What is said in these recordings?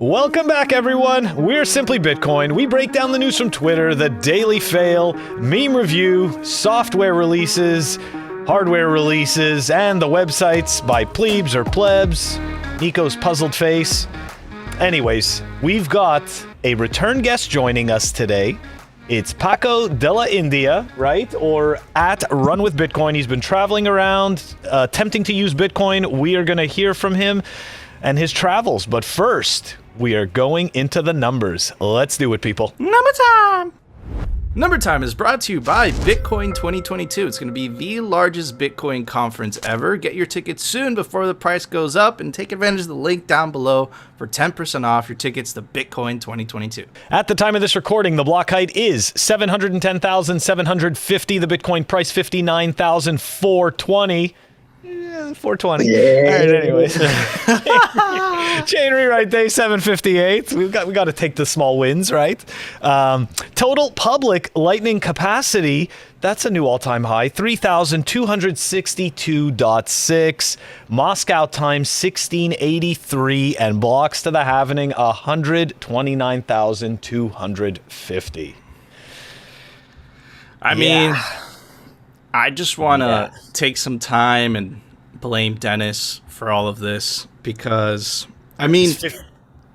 Welcome back, everyone. We're Simply Bitcoin. We break down the news from Twitter, the daily fail, meme review, software releases, hardware releases, and the websites by plebes or plebs. Nico's puzzled face. Anyways, we've got a return guest joining us today. It's Paco de la India, right? Or at Run with Bitcoin. He's been traveling around, attempting to use Bitcoin. We are going to hear from him and his travels. But first, we are going into the numbers. Let's do it, people. Number time! Number Time is brought to you by Bitcoin 2022. It's going to be the largest Bitcoin conference ever. Get your tickets soon before the price goes up and take advantage of the link down below for 10% off your tickets to Bitcoin 2022. At the time of this recording, the block height is 710,750. The Bitcoin price, 59,420. 420. Yeah. All right, anyways. Chain rewrite day 758. We got to take the small wins, right? Total public lightning capacity, that's a new all-time high, 3,262.6. Moscow time 1683, and blocks to the halvening 129,250. I mean, I just want to take some time and blame Dennis for all of this because, I mean,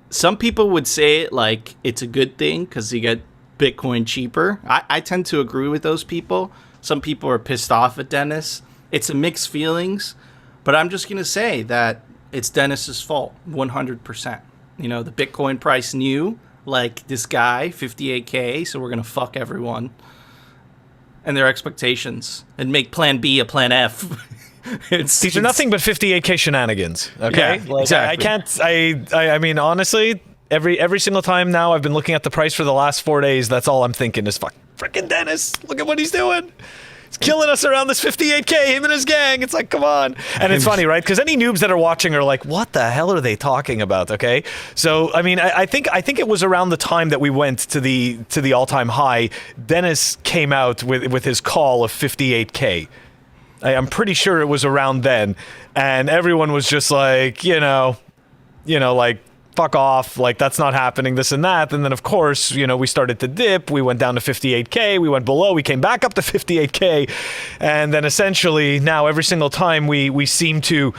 some people would say it like it's a good thing because you get Bitcoin cheaper. I tend to agree with those people. Some people are pissed off at Dennis. It's a mixed feelings, but I'm just going to say that it's Dennis's fault, 100%. You know, the Bitcoin price knew, like this guy, 58K, so we're going to fuck everyone and their expectations and make plan B a plan F. These are nothing but 58K shenanigans, okay? Yeah, exactly. I mean, honestly, every single time now I've been looking at the price for the last 4 days, that's all I'm thinking is frickin' Dennis, look at what he's doing. He's killing us around this 58K, him and his gang. It's like, come on. And it's funny, right? Because any noobs that are watching are like, what the hell are they talking about, okay? So, I mean, I think it was around the time that we went to the all-time high, Dennis came out with his call of 58K. I'm pretty sure it was around then, and everyone was just like, you know, like, fuck off, like, that's not happening, this and that. And then, of course, you know, we started to dip. We went down to 58K. We went below. We came back up to 58K. And then essentially now every single time we seem to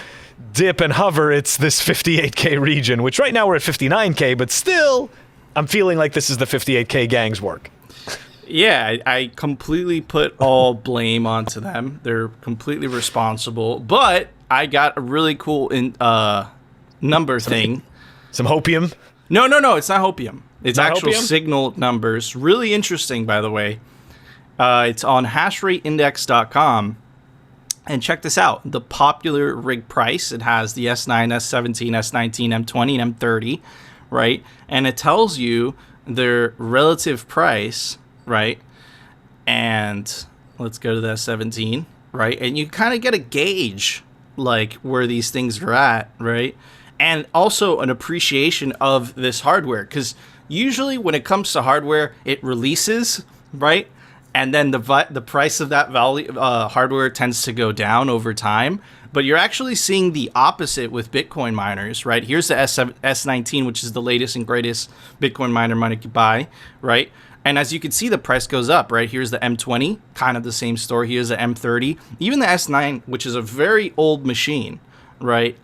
dip and hover, it's this 58K region, which right now we're at 59K, but still, I'm feeling like this is the 58K gang's work. Yeah, I completely put all blame onto them. They're completely responsible. But I got a really cool number thing. Some hopium? No, it's not hopium. It's not actual hopium? signal numbers. Really interesting, by the way. It's on hashrateindex.com. And check this out. The popular rig price, it has the S9, S17, S19, M20, and M30, right? And it tells you their relative price, right? And let's go to the S17, right? And you kind of get a gauge, like, where these things are at, right? And also an appreciation of this hardware, because usually when it comes to hardware, it releases, right? And then the price of that hardware tends to go down over time. But you're actually seeing the opposite with Bitcoin miners, right? Here's the S19, which is the latest and greatest Bitcoin miner money could buy, right? And as you can see, the price goes up, right? Here's the M20, kind of the same story. Here's the M30, even the S9, which is a very old machine, right?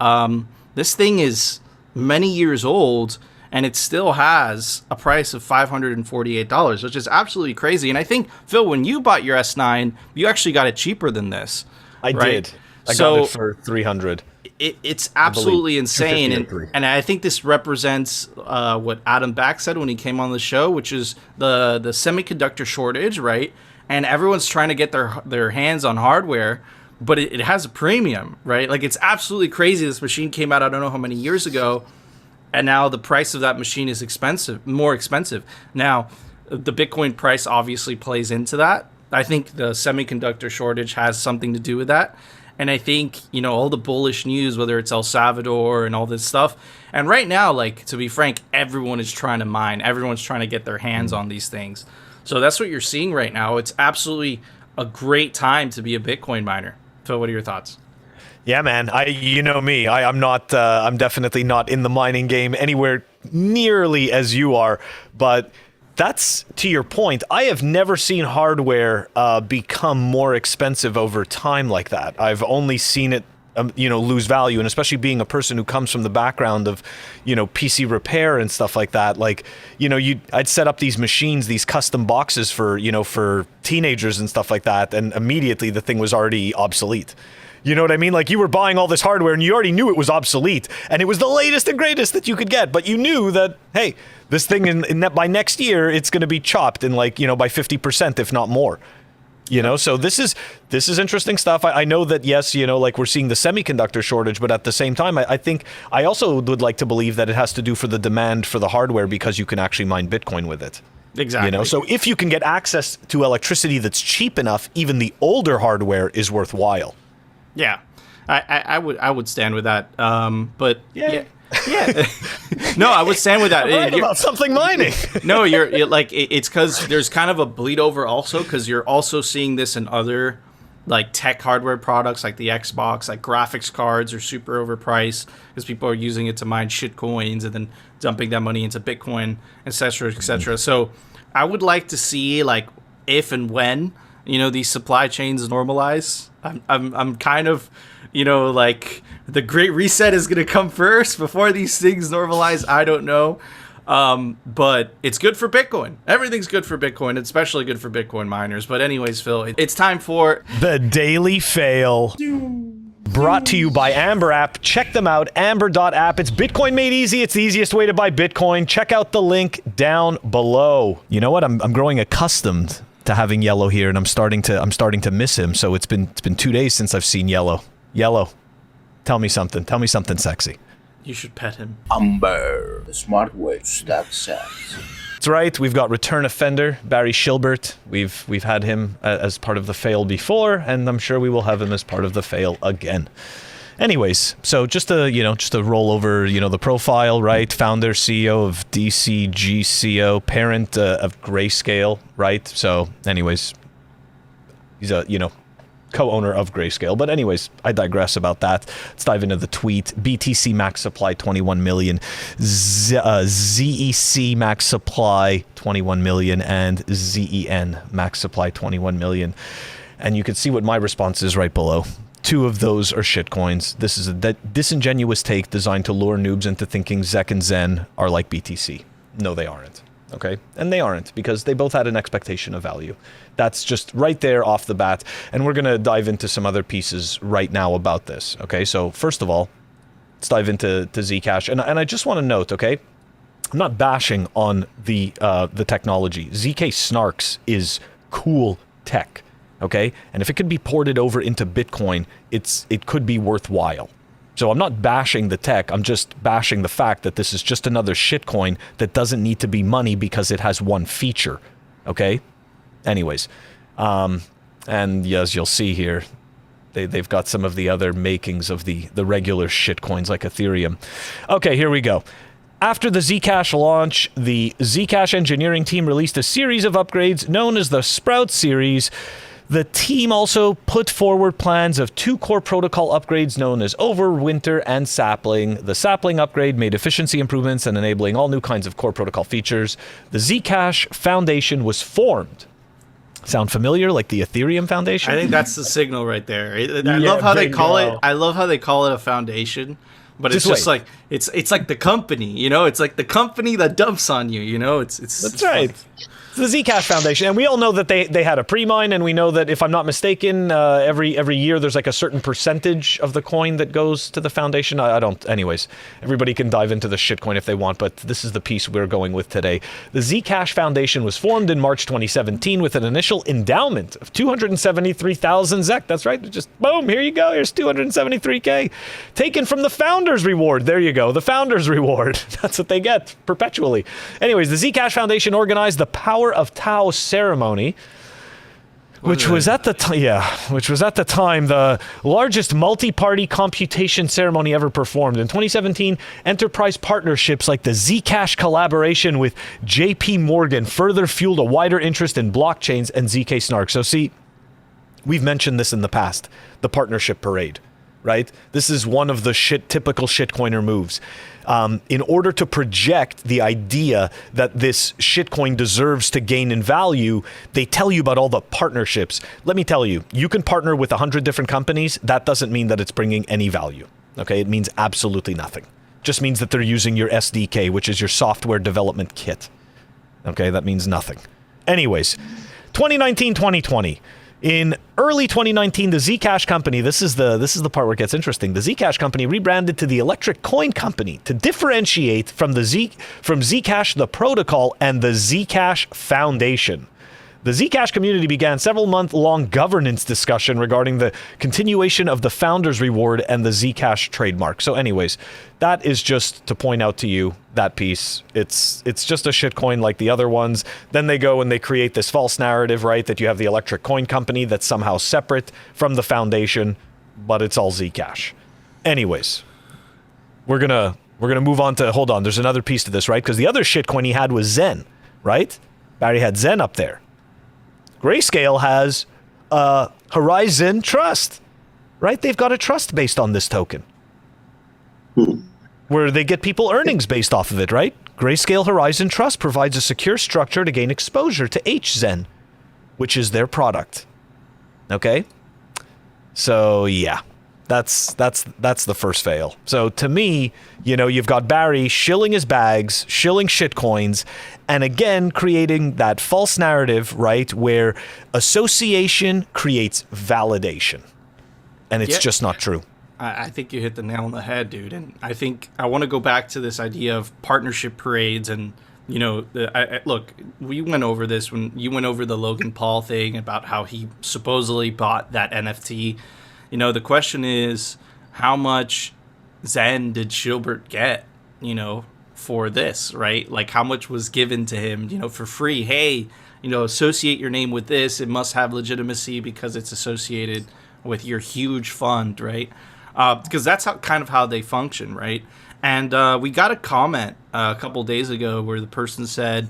This thing is many years old, and it still has a price of $548, which is absolutely crazy. And I think, Phil, when you bought your S9, you actually got it cheaper than this. I did. I got it for 300. It's absolutely insane. And I think this represents what Adam Back said when he came on the show, which is the semiconductor shortage, right? And everyone's trying to get their hands on hardware, but it has a premium, right? Like, it's absolutely crazy. This machine came out, I don't know how many years ago, and now the price of that machine is more expensive. Now, the Bitcoin price obviously plays into that. I think the semiconductor shortage has something to do with that. And I think, you know, all the bullish news, whether it's El Salvador and all this stuff. And right now, like, to be frank, everyone is trying to mine. Everyone's trying to get their hands on these things. So that's what you're seeing right now. It's absolutely a great time to be a Bitcoin miner. Phil, what are your thoughts? Yeah, man. You know me. I'm not. I'm definitely not in the mining game anywhere nearly as you are, but that's to your point. I have never seen hardware become more expensive over time like that. I've only seen it lose value, and especially being a person who comes from the background of, PC repair and stuff like that. Like, I'd set up these machines, these custom boxes for teenagers and stuff like that, and immediately the thing was already obsolete. You know what I mean? Like, you were buying all this hardware and you already knew it was obsolete, and it was the latest and greatest that you could get, but you knew that, hey, this thing by next year, it's going to be chopped in by 50%, if not more. So this is interesting stuff. I know that, yes, like we're seeing the semiconductor shortage, but at the same time, I think I also would like to believe that it has to do for the demand for the hardware because you can actually mine Bitcoin with it. Exactly. So if you can get access to electricity that's cheap enough, even the older hardware is worthwhile. Yeah, I would stand with that. But yeah. No, I would stand with that. Right about something mining. No, you're like, it's because there's kind of a bleed over also, because you're also seeing this in other like tech hardware products like the Xbox. Like graphics cards are super overpriced because people are using it to mine shit coins and then dumping that money into Bitcoin, etc., etc. So I would like to see, like, if and when these supply chains normalize. I'm kind of, like, the Great Reset is going to come first before these things normalize. I don't know. But it's good for Bitcoin. Everything's good for Bitcoin, especially good for Bitcoin miners. But anyways, Phil, it's time for the Daily Fail. Brought to you by Amber App. Check them out, amber.app. It's Bitcoin made easy. It's the easiest way to buy Bitcoin. Check out the link down below. You know what? I'm growing accustomed to having Yellow here, and I'm starting to miss him. So it's been 2 days since I've seen Yellow. Yellow, tell me something something sexy. You should pet him. Umbrel, the smart way to stack sats. That's right. We've got return offender Barrry Silbert. We've had him as part of the fail before, and I'm sure we will have him as part of the fail again. Anyways, so just to roll over, the profile, right? Founder, CEO of DCGCO, parent of Grayscale, right? So, anyways, he's a co-owner of Grayscale. But anyways, I digress about that. Let's dive into the tweet. BTC max supply 21 million, ZEC max supply 21 million, and ZEN max supply 21 million. And you can see what my response is right below. 2 of those are shitcoins. This is a disingenuous take designed to lure noobs into thinking ZEC and ZEN are like BTC. No, they aren't. Okay? And they aren't, because they both had an expectation of value. That's just right there off the bat. And we're going to dive into some other pieces right now about this. Okay? So first of all, let's dive into Zcash. And I just want to note, okay? I'm not bashing on the technology. ZK Snarks is cool tech. Okay, and if it could be ported over into Bitcoin, it could be worthwhile. So I'm not bashing the tech. I'm just bashing the fact that this is just another shitcoin that doesn't need to be money because it has one feature. Okay. Anyways, and as you'll see here, they've got some of the other makings of the regular shitcoins like Ethereum. Okay, here we go. After the Zcash launch, the Zcash engineering team released a series of upgrades known as the Sprout series. The team also put forward plans of 2 core protocol upgrades known as Overwinter and Sapling. The Sapling upgrade made efficiency improvements and enabling all new kinds of core protocol features. The Zcash Foundation was formed. Sound familiar, like the Ethereum Foundation? I think that's the signal right there. I love how they call it. I love how they call it a foundation, but it's just like it's like the company. It's like the company that dumps on you. That's right. The Zcash Foundation, and we all know that they had a pre-mine, and we know that, if I'm not mistaken, every year there's like a certain percentage of the coin that goes to the foundation. I don't. Anyways, everybody can dive into the shitcoin if they want, but this is the piece we're going with today. The Zcash Foundation was formed in March 2017 with an initial endowment of 273,000 ZEC. That's right. Just boom, here you go. Here's 273K taken from the Founders Reward. There you go. The Founders Reward. That's what they get perpetually. Anyways, the Zcash Foundation organized the Power of Tau ceremony, which was at the time the largest multi-party computation ceremony ever performed. In 2017, enterprise partnerships like the Zcash collaboration with JP Morgan further fueled a wider interest in blockchains and ZK Snark. So see, we've mentioned this in the past, the partnership parade. right? This is one of the typical shitcoiner moves. In order to project the idea that this shitcoin deserves to gain in value, they tell you about all the partnerships. Let me tell you, you can partner with 100 different companies. That doesn't mean that it's bringing any value. Okay, it means absolutely nothing. Just means that they're using your SDK, which is your software development kit. Okay, that means nothing. Anyways, 2019, 2020. In early 2019, the Zcash company, this is the part where it gets interesting. The Zcash company rebranded to the Electric Coin Company to differentiate from Zcash the protocol and the Zcash Foundation. The Zcash community began several month-long governance discussion regarding the continuation of the Founders Reward and the Zcash trademark. So anyways, that is just to point out to you that piece. It's just a shitcoin like the other ones. Then they go and they create this false narrative, right, that you have the Electric Coin Company that's somehow separate from the foundation, but it's all Zcash. Anyways, we're gonna move on to, hold on, there's another piece to this, right? Because the other shitcoin he had was Zen, right? Barry had Zen up there. Grayscale has Horizon Trust, right? They've got a trust based on this token, where they get people earnings based off of it, right? Grayscale Horizon Trust provides a secure structure to gain exposure to HZen, which is their product. Okay? So, yeah. That's the first fail. So to me, you know, you've got Barry shilling his bags, shilling shitcoins, and again creating that false narrative, right, where association creates validation, and it's just not true. I think you hit the nail on the head, dude. And I think I want to go back to this idea of partnership parades. And, you know, look, we went over this when you went over the Logan Paul thing about how he supposedly bought that NFT. You know, the question is, how much Zen did Silbert get, you know, for this, right? Like, how much was given to him, you know, for free? Hey, you know, associate your name with this. It must have legitimacy because it's associated with your huge fund, right? Because that's kind of how they function, right? And we got a comment a couple days ago where the person said,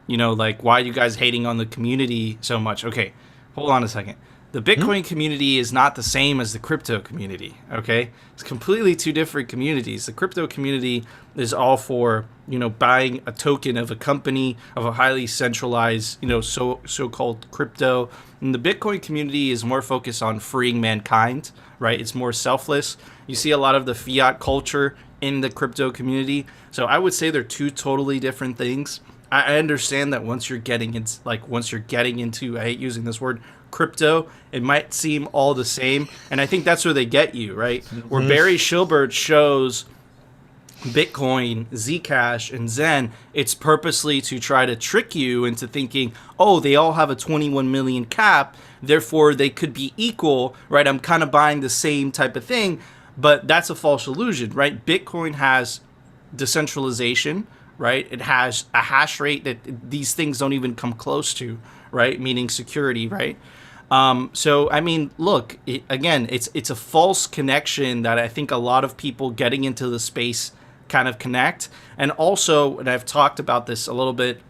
you know, like, why are you guys hating on the community so much? Okay, hold on a second. The Bitcoin community is not the same as the crypto community, okay? It's completely two different communities. The crypto community is all for, you know, buying a token of a company, of a highly centralized, you know, so-called crypto. And the Bitcoin community is more focused on freeing mankind, right? It's more selfless. You see a lot of the fiat culture in the crypto community. So I would say they're two totally different things. I understand that once you're getting into, I hate using this word, crypto, it might seem all the same, and I think that's where they get you, right? Where Barrry Silbert shows Bitcoin, Zcash, and Zen, it's purposely to try to trick you into thinking, oh, they all have a 21 million cap, therefore they could be equal, right? I'm kind of buying the same type of thing, but that's a false illusion, right? Bitcoin has decentralization, right? It has a hash rate that these things don't even come close to, right? Meaning security, right? So, I mean, look, it's a false connection that I think a lot of people getting into the space kind of connect. And also, and I've talked about this a little bit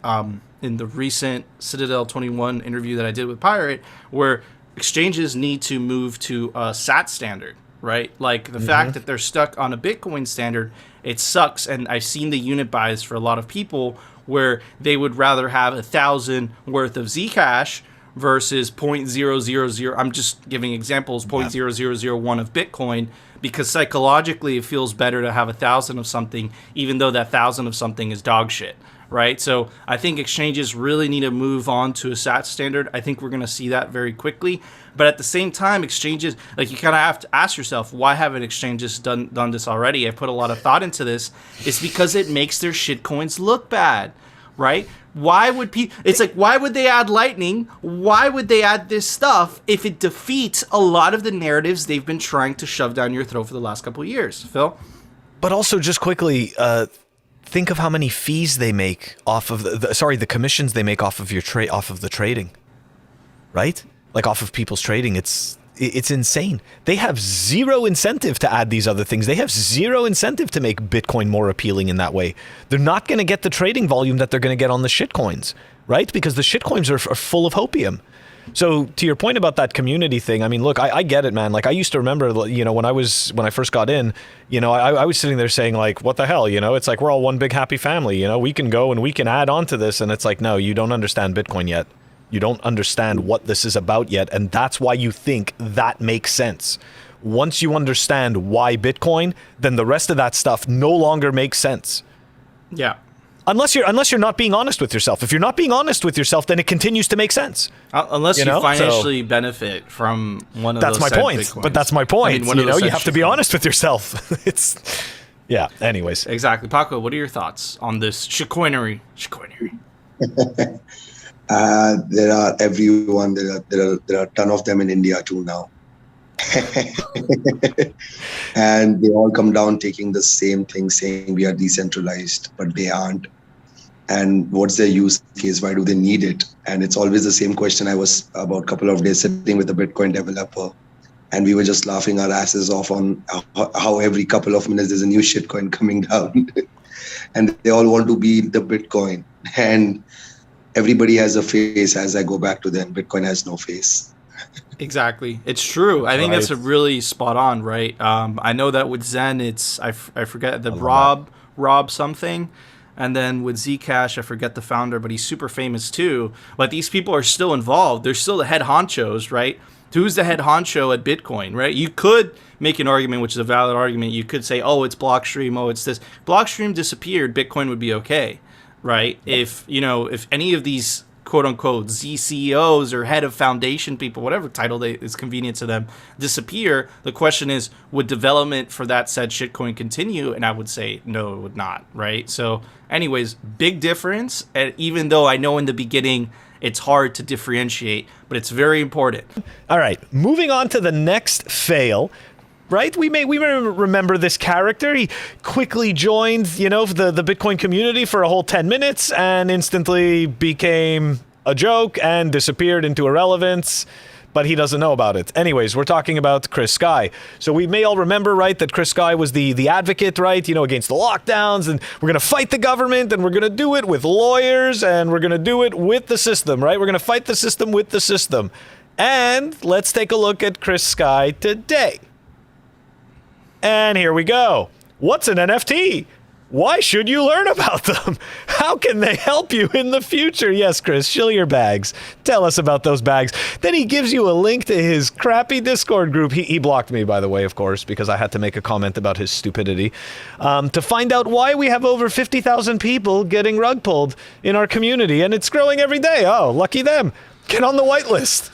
in the recent Citadel 21 interview that I did with Pirate, where exchanges need to move to a SAT standard, right? Like the fact that they're stuck on a Bitcoin standard, it sucks. And I've seen the unit buys for a lot of people where they would rather have 1,000 worth of Zcash versus 0.000, I'm just giving examples, 0.0001 of Bitcoin, because psychologically it feels better to have 1,000 of something, even though that 1,000 of something is dog shit, right? So I think exchanges really need to move on to a SAT standard. I think we're going to see that very quickly. But at the same time, exchanges, like, you kind of have to ask yourself, why haven't exchanges done this already? I put a lot of thought into this. It's because it makes their shitcoins look bad, right? Why would it's like, why would they add Lightning? Why would they add this stuff if it defeats a lot of the narratives they've been trying to shove down your throat for the last couple of years, Phil? But also, just quickly, think of how many fees they make off of the commissions they make off of off of the trading, right? Like, off of people's trading. It's insane. They have zero incentive to add these other things. They have zero incentive to make Bitcoin more appealing in that way. They're not going to get the trading volume that they're going to get on the shitcoins, right? Because the shitcoins are full of hopium. So to your point about that community thing, I mean, look, I get it, man. Like I used to remember, you know, when I first got in, you know, I was sitting there saying like, what the hell, you know, it's like we're all one big happy family, you know, we can go and we can add on to this. And it's like, no, you don't understand Bitcoin yet. You don't understand what this is about yet. And that's why you think that makes sense. Once you understand why Bitcoin, then the rest of that stuff no longer makes sense. Yeah. Unless you're not being honest with yourself. If you're not being honest with yourself, then it continues to make sense. Unless you financially benefit from one of those. That's my point. Bitcoins. But that's my point. I mean, you know, you have to be honest with yourself. Yeah. Anyways. Exactly, Paco. What are your thoughts on this shitcoinery? There are everyone. There are a ton of them in India too now. And they all come down taking the same thing, saying we are decentralized, but they aren't. And what's their use case? Why do they need it? And it's always the same question. I was about a couple of days sitting with a Bitcoin developer, and we were just laughing our asses off on how every couple of minutes there's a new shitcoin coming down. And they all want to be the Bitcoin. And everybody has a face. As I go back to them, Bitcoin has no face. Exactly. It's true. I think that's a really spot on, right? I know that with Zen, it's, I forget the Rob something. And then with Zcash, I forget the founder, but he's super famous too. But these people are still involved. They're still the head honchos, right? Who's the head honcho at Bitcoin, right? You could make an argument, which is a valid argument. You could say, oh, it's Blockstream. Oh, it's this. Blockstream disappeared. Bitcoin would be okay, right? If any of these quote unquote Z CEOs or head of foundation people, whatever title is convenient to them, disappear, the question is, would development for that said shitcoin continue? And I would say no, it would not, right? So anyways, big difference. And even though I know in the beginning it's hard to differentiate, but it's very important. All right, moving on to the next fail. Right? We may remember this character. He quickly joined, you know, the Bitcoin community for a whole 10 minutes and instantly became a joke and disappeared into irrelevance, but he doesn't know about it. Anyways, we're talking about Chris Sky. So we may all remember, right, that Chris Sky was the advocate, right, you know, against the lockdowns, and we're going to fight the government, and we're going to do it with lawyers, and we're going to do it with the system, right? We're going to fight the system with the system. And let's take a look at Chris Sky today. And here we go. What's an NFT? Why should you learn about them? How can they help you in the future? Yes, Chris, shill your bags. Tell us about those bags. Then he gives you a link to his crappy Discord group. He blocked me, by the way, of course, because I had to make a comment about his stupidity. To find out why we have over 50,000 people getting rug pulled in our community, and it's growing every day. Oh, lucky them. Get on the whitelist.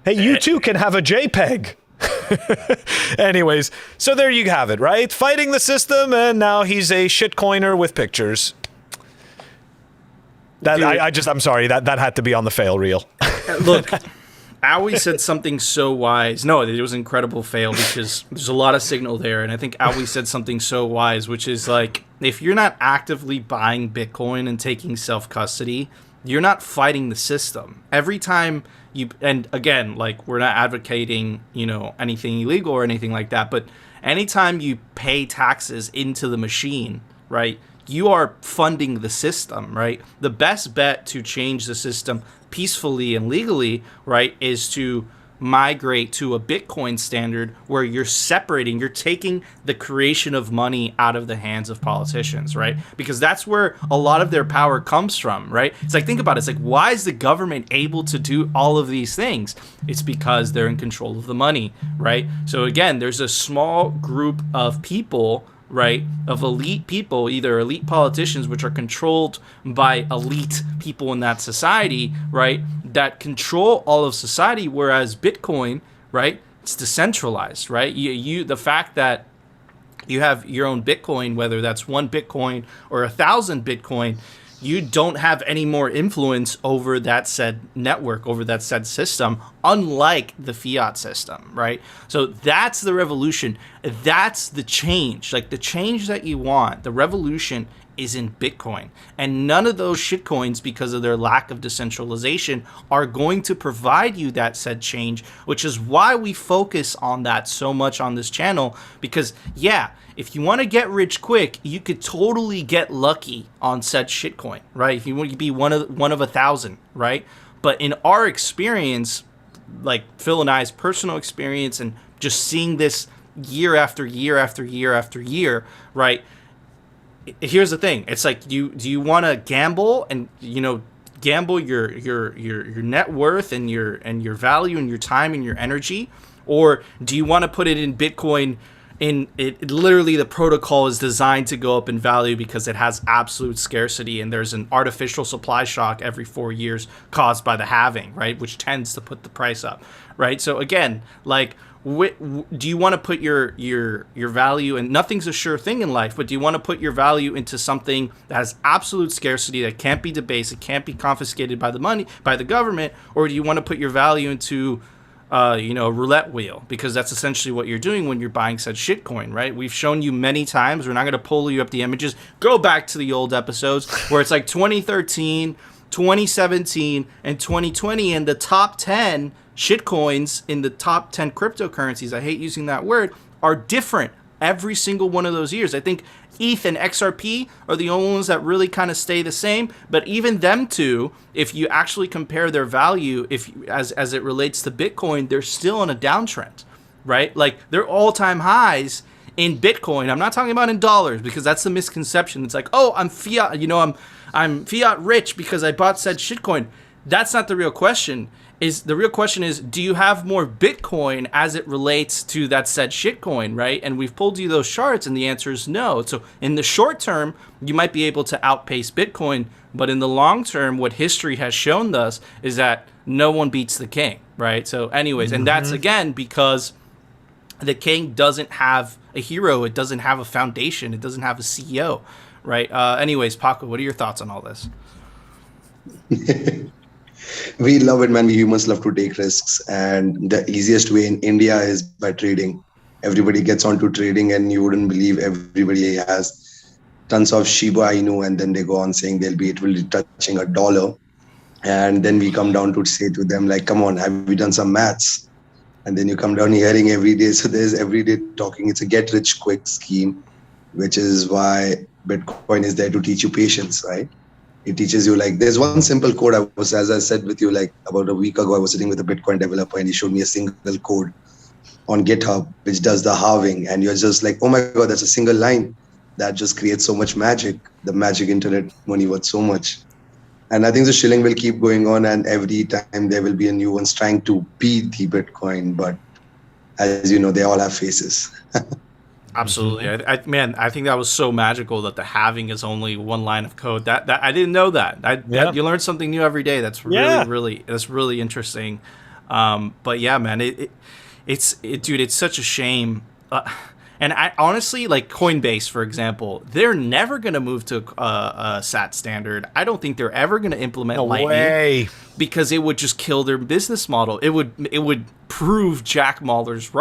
Hey, you too can have a JPEG. Anyways, so there you have it, right? Fighting the system, and now he's a shitcoiner with pictures. I'm sorry, that had to be on the fail reel. Look, Owie said something so wise. No, it was an incredible fail because there's a lot of signal there, and I think Owie said something so wise, which is like, if you're not actively buying Bitcoin and taking self-custody, you're not fighting the system. Every time and again, like, we're not advocating, you know, anything illegal or anything like that, but anytime you pay taxes into the machine, right, you are funding the system, right? The best bet to change the system peacefully and legally, right, is to migrate to a Bitcoin standard where you're taking the creation of money out of the hands of politicians, right? Because that's where a lot of their power comes from, right? It's like, think about it. It's like, why is the government able to do all of these things? It's because they're in control of the money, right? So again, there's a small group of people, right, of elite people, either elite politicians, which are controlled by elite people in that society, right, that control all of society, whereas Bitcoin, right, it's decentralized, right? The fact that you have your own Bitcoin, whether that's 1 Bitcoin or 1,000 Bitcoin, you don't have any more influence over that said network, over that said system, unlike the fiat system, right? So that's the revolution. That's the change. Like, the change that you want, the revolution is in Bitcoin. And none of those shitcoins, because of their lack of decentralization, are going to provide you that said change, which is why we focus on that so much on this channel. Because, yeah, if you want to get rich quick, you could totally get lucky on said shitcoin, right? If you want to be one of 1,000, right? But in our experience, like Phil and I's personal experience and just seeing this year after year after year after year, right? Here's the thing. It's like, do you want to gamble and, gamble your net worth and your value and your time and your energy, or do you want to put it in Bitcoin? Literally, the protocol is designed to go up in value because it has absolute scarcity, and there's an artificial supply shock every 4 years caused by the halving, right, which tends to put the price up, right? So again, like, do you want to put your value, and nothing's a sure thing in life, but do you want to put your value into something that has absolute scarcity, that can't be debased, it can't be confiscated by the government, or do you want to put your value into a roulette wheel? Because that's essentially what you're doing when you're buying said shitcoin, right? We've shown you many times. We're not going to pull you up the images. Go back to the old episodes where it's like 2013, 2017, and 2020, and the top 10 shitcoins in the top 10 cryptocurrencies, I hate using that word, are different every single one of those years. I think ETH and XRP are the only ones that really kind of stay the same, but even them two, if you actually compare their value, as it relates to Bitcoin, they're still on a downtrend, right? Like, they're all-time highs in Bitcoin. I'm not talking about in dollars, because that's the misconception. It's like, oh, I'm fiat, I'm fiat rich because I bought said shitcoin. That's not the real question. The real question is, do you have more Bitcoin as it relates to that said shitcoin, right? And we've pulled you those charts, and the answer is no. So in the short term, you might be able to outpace Bitcoin, but in the long term, what history has shown us is that no one beats the king, right? So anyways, and that's, again, because the king doesn't have a hero, it doesn't have a foundation, it doesn't have a CEO, right? Anyways, Paco, what are your thoughts on all this? We love it, man. We humans love to take risks, and the easiest way in India is by trading. Everybody gets onto trading, and you wouldn't believe everybody has tons of Shiba Inu, and then they go on saying it will be touching $1, and then we come down to say to them, like, come on, have we done some maths? And then you come down hearing every day. So there's everyday talking. It's a get rich quick scheme, which is why Bitcoin is there to teach you patience, right? It teaches you, like, there's one simple code. As I said with you, like about a week ago, I was sitting with a Bitcoin developer, and he showed me a single code on GitHub, which does the halving. And you're just like, oh my God, that's a single line that just creates so much magic. The magic internet money worth so much. And I think the shilling will keep going on, and every time there will be a new ones trying to beat the Bitcoin. But as you know, they all have faces. Absolutely. I think that was so magical that the halving is only one line of code. That I didn't know that. You learn something new every day. That's really interesting. But yeah, man, it's such a shame. And I honestly, like Coinbase, for example, they're never going to move to a SAT standard. I don't think they're ever going to implement Lightning because it would just kill their business model. It would prove Jack Mallers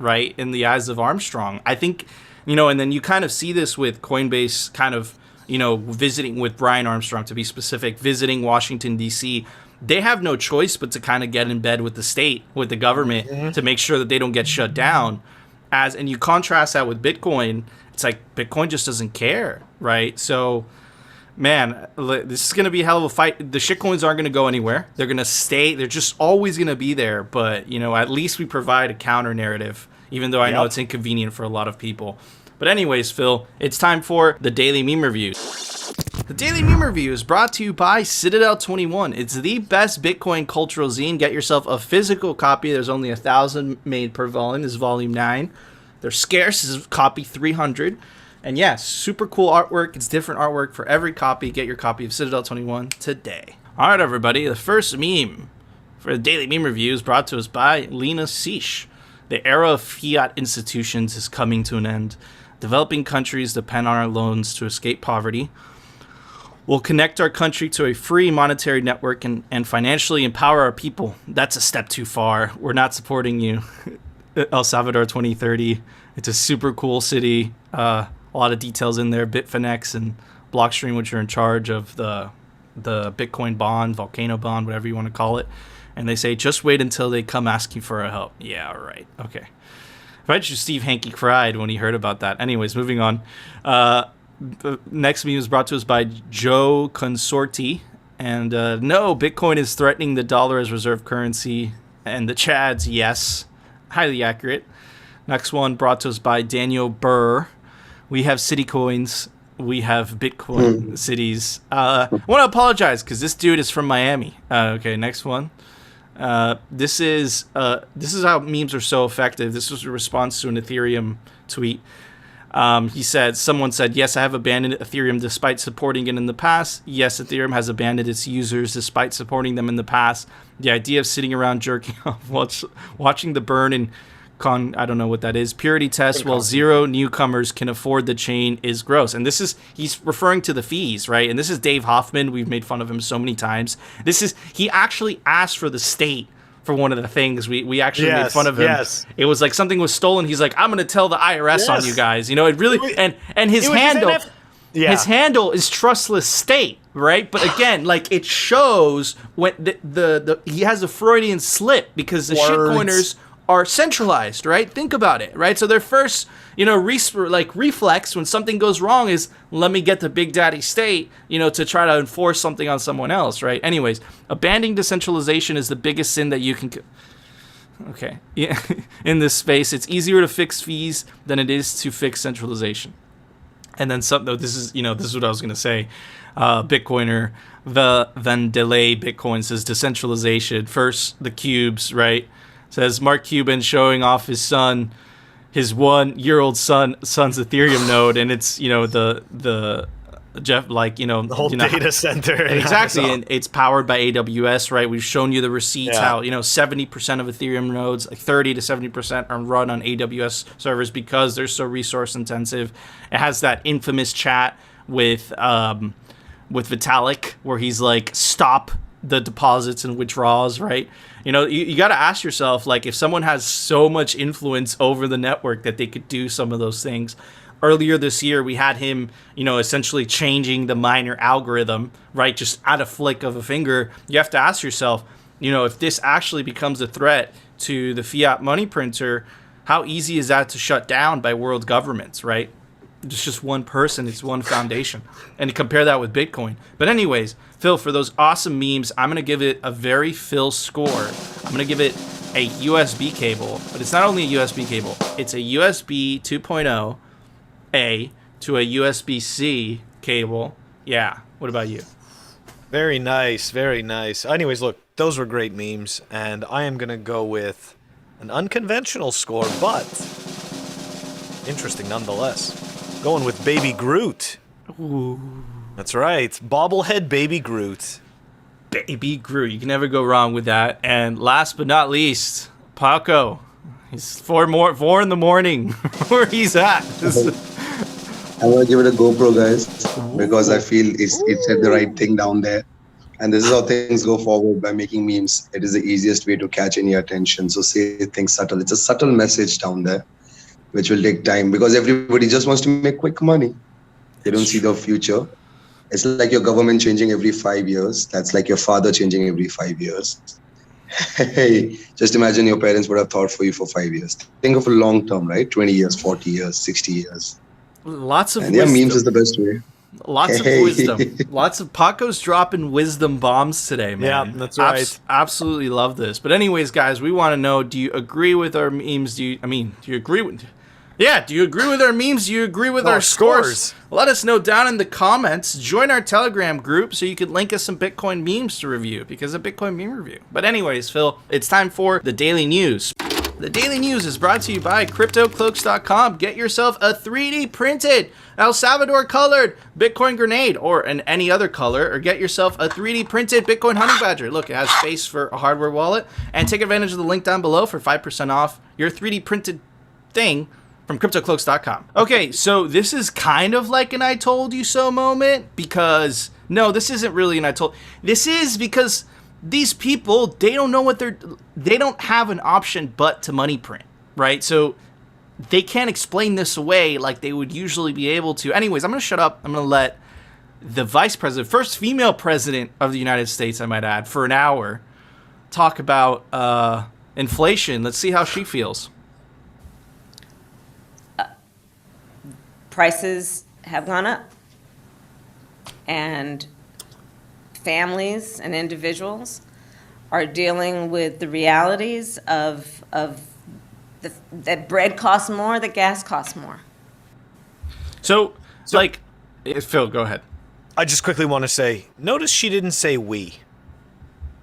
right in the eyes of Armstrong. I think, and then you kind of see this with Coinbase kind of, visiting with Brian Armstrong, to be specific, visiting Washington, D.C. They have no choice but to kind of get in bed with the state, with the government, to make sure that they don't get shut down. And you contrast that with Bitcoin, it's like Bitcoin just doesn't care, right? So, man, this is going to be a hell of a fight. The shitcoins aren't going to go anywhere. They're going to stay. They're just always going to be there. But, at least we provide a counter narrative, even though I know it's inconvenient for a lot of people. But anyways, Phil, it's time for the Daily Meme Review. The Daily Meme Review is brought to you by Citadel 21. It's the best Bitcoin cultural zine. Get yourself a physical copy. There's only 1,000 made per volume. This is volume 9. They're scarce. This is copy 300. And yes, super cool artwork. It's different artwork for every copy. Get your copy of Citadel 21 today. All right, everybody. The first meme for the Daily Meme Review is brought to us by Lena Seish. The era of fiat institutions is coming to an end. Developing countries depend on our loans to escape poverty. We'll connect our country to a free monetary network and financially empower our people. That's a step too far. We're not supporting you. El Salvador 2030. It's a super cool city. A lot of details in there. Bitfinex and Blockstream, which are in charge of the Bitcoin bond, volcano bond, whatever you want to call it. And they say, just wait until they come asking for our help. Yeah, all right. Okay. I bet you Steve Hanke cried when he heard about that. Anyways, moving on. The next meme is brought to us by Joe Consorti. And no, Bitcoin is threatening the dollar as reserve currency. And the Chads, yes. Highly accurate. Next one brought to us by Daniel Burr. We have city coins. We have Bitcoin cities. I want to apologize because this dude is from Miami. Okay, next one. This is how memes are so effective. This was a response to an Ethereum tweet. He said, someone said, yes, I have abandoned Ethereum despite supporting it in the past. Yes, Ethereum has abandoned its users despite supporting them in the past. The idea of sitting around jerking off, watching the burn and I don't know what that is, purity test while zero newcomers can afford the chain is gross. And he's referring to the fees, right? And this is Dave Hoffman. We've made fun of him so many times. He actually asked for the state for one of the things we actually made fun of him. Yes. It was like something was stolen. He's like, I'm going to tell the IRS on you guys. You know, it really, and his handle, his handle is trustless state, right? But again, like it shows when he has a Freudian slip because the shitcoiners are centralized, right? Think about it, right? So their first, reflex when something goes wrong is let me get the Big Daddy state, to try to enforce something on someone else, right? Anyways, abandoning decentralization is the biggest sin that you can. Okay, yeah, in this space, it's easier to fix fees than it is to fix centralization. And then this is what I was gonna say. Bitcoiner, the Vandelay Bitcoin says decentralization first, the cubes, right? Says Mark Cuban showing off his 1-year-old son's Ethereum node, and it's the Jeff the whole data center exactly, and it's powered by AWS, right? We've shown you the receipts how 70% of Ethereum nodes, like 30 to 70%, are run on AWS servers because they're so resource intensive. It has that infamous chat with Vitalik where he's like, stop the deposits and withdrawals, right? You got to ask yourself, like, if someone has so much influence over the network that they could do some of those things. Earlier this year, we had him, essentially changing the miner algorithm, right? Just at a flick of a finger. You have to ask yourself, if this actually becomes a threat to the fiat money printer, how easy is that to shut down by world governments, right? It's just one person, it's one foundation. And compare that with Bitcoin. But anyways, Phil, for those awesome memes, I'm going to give it a very Phil score. I'm going to give it a USB cable. But it's not only a USB cable. It's a USB 2.0 A to a USB-C cable. Yeah. What about you? Very nice. Very nice. Anyways, look, those were great memes. And I am going to go with an unconventional score, but interesting nonetheless. Going with Baby Groot. Ooh. That's right. Bobblehead Baby Groot. Baby Groot. You can never go wrong with that. And last but not least, Paco. He's 4 in the morning. Where he's at. I'm going to give it a GoPro, guys, because I feel it said the right thing down there. And this is how things go forward by making memes. It is the easiest way to catch any attention. So say things subtle. It's a subtle message down there, which will take time because everybody just wants to make quick money. They don't see the future. It's like your government changing every 5 years. That's like your father changing every 5 years. Hey, just imagine your parents would have thought for you for 5 years. Think of a long term, right? 20 years, 40 years, 60 years. Lots of wisdom. Memes is the best way. Lots of wisdom. Lots of Paco's dropping wisdom bombs today, man. Yeah, that's right. Absolutely love this. But anyways, guys, we want to know, do you agree with our memes? Do you agree with... Yeah, do you agree with our memes? Do you agree with our scores? Let us know down in the comments. Join our Telegram group so you can link us some Bitcoin memes to review because of Bitcoin meme review. But anyways, Phil, it's time for the Daily News. The Daily News is brought to you by CryptoCloaks.com. Get yourself a 3D printed El Salvador colored Bitcoin grenade or in any other color, or get yourself a 3D printed Bitcoin honey badger. Look, it has space for a hardware wallet, and take advantage of the link down below for 5% off your 3D printed thing from CryptoCloaks.com. Okay, so this is kind of like an I told you so moment because, no, this isn't really an I told. This is because these people, they don't know what they don't have an option but to money print, right? So they can't explain this away like they would usually be able to. Anyways, I'm going to shut up. I'm going to let the vice president, first female president of the United States, I might add, for an hour, talk about inflation. Let's see how she feels. Prices have gone up, and families and individuals are dealing with the realities of that bread costs more, that gas costs more. So like, Phil, go ahead. I just quickly want to say, notice she didn't say we.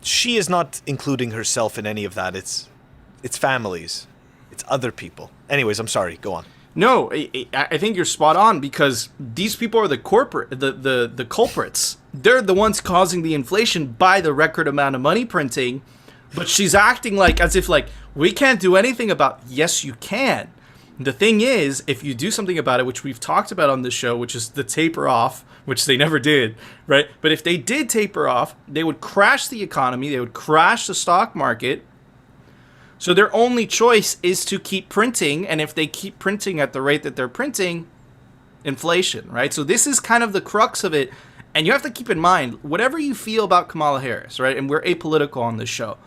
She is not including herself in any of that. It's families. It's other people. Anyways, I'm sorry. Go on. No, I think you're spot on, because these people are the culprits. They're the ones causing the inflation by the record amount of money printing. But she's acting like as if like we can't do anything about. Yes, you can. The thing is, if you do something about it, which we've talked about on this show, which is the taper off, which they never did, right? But if they did taper off, they would crash the economy. They would crash the stock market. So their only choice is to keep printing. And if they keep printing at the rate that they're printing, inflation, right? So this is kind of the crux of it. And you have to keep in mind, whatever you feel about Kamala Harris, right? And we're apolitical on this show.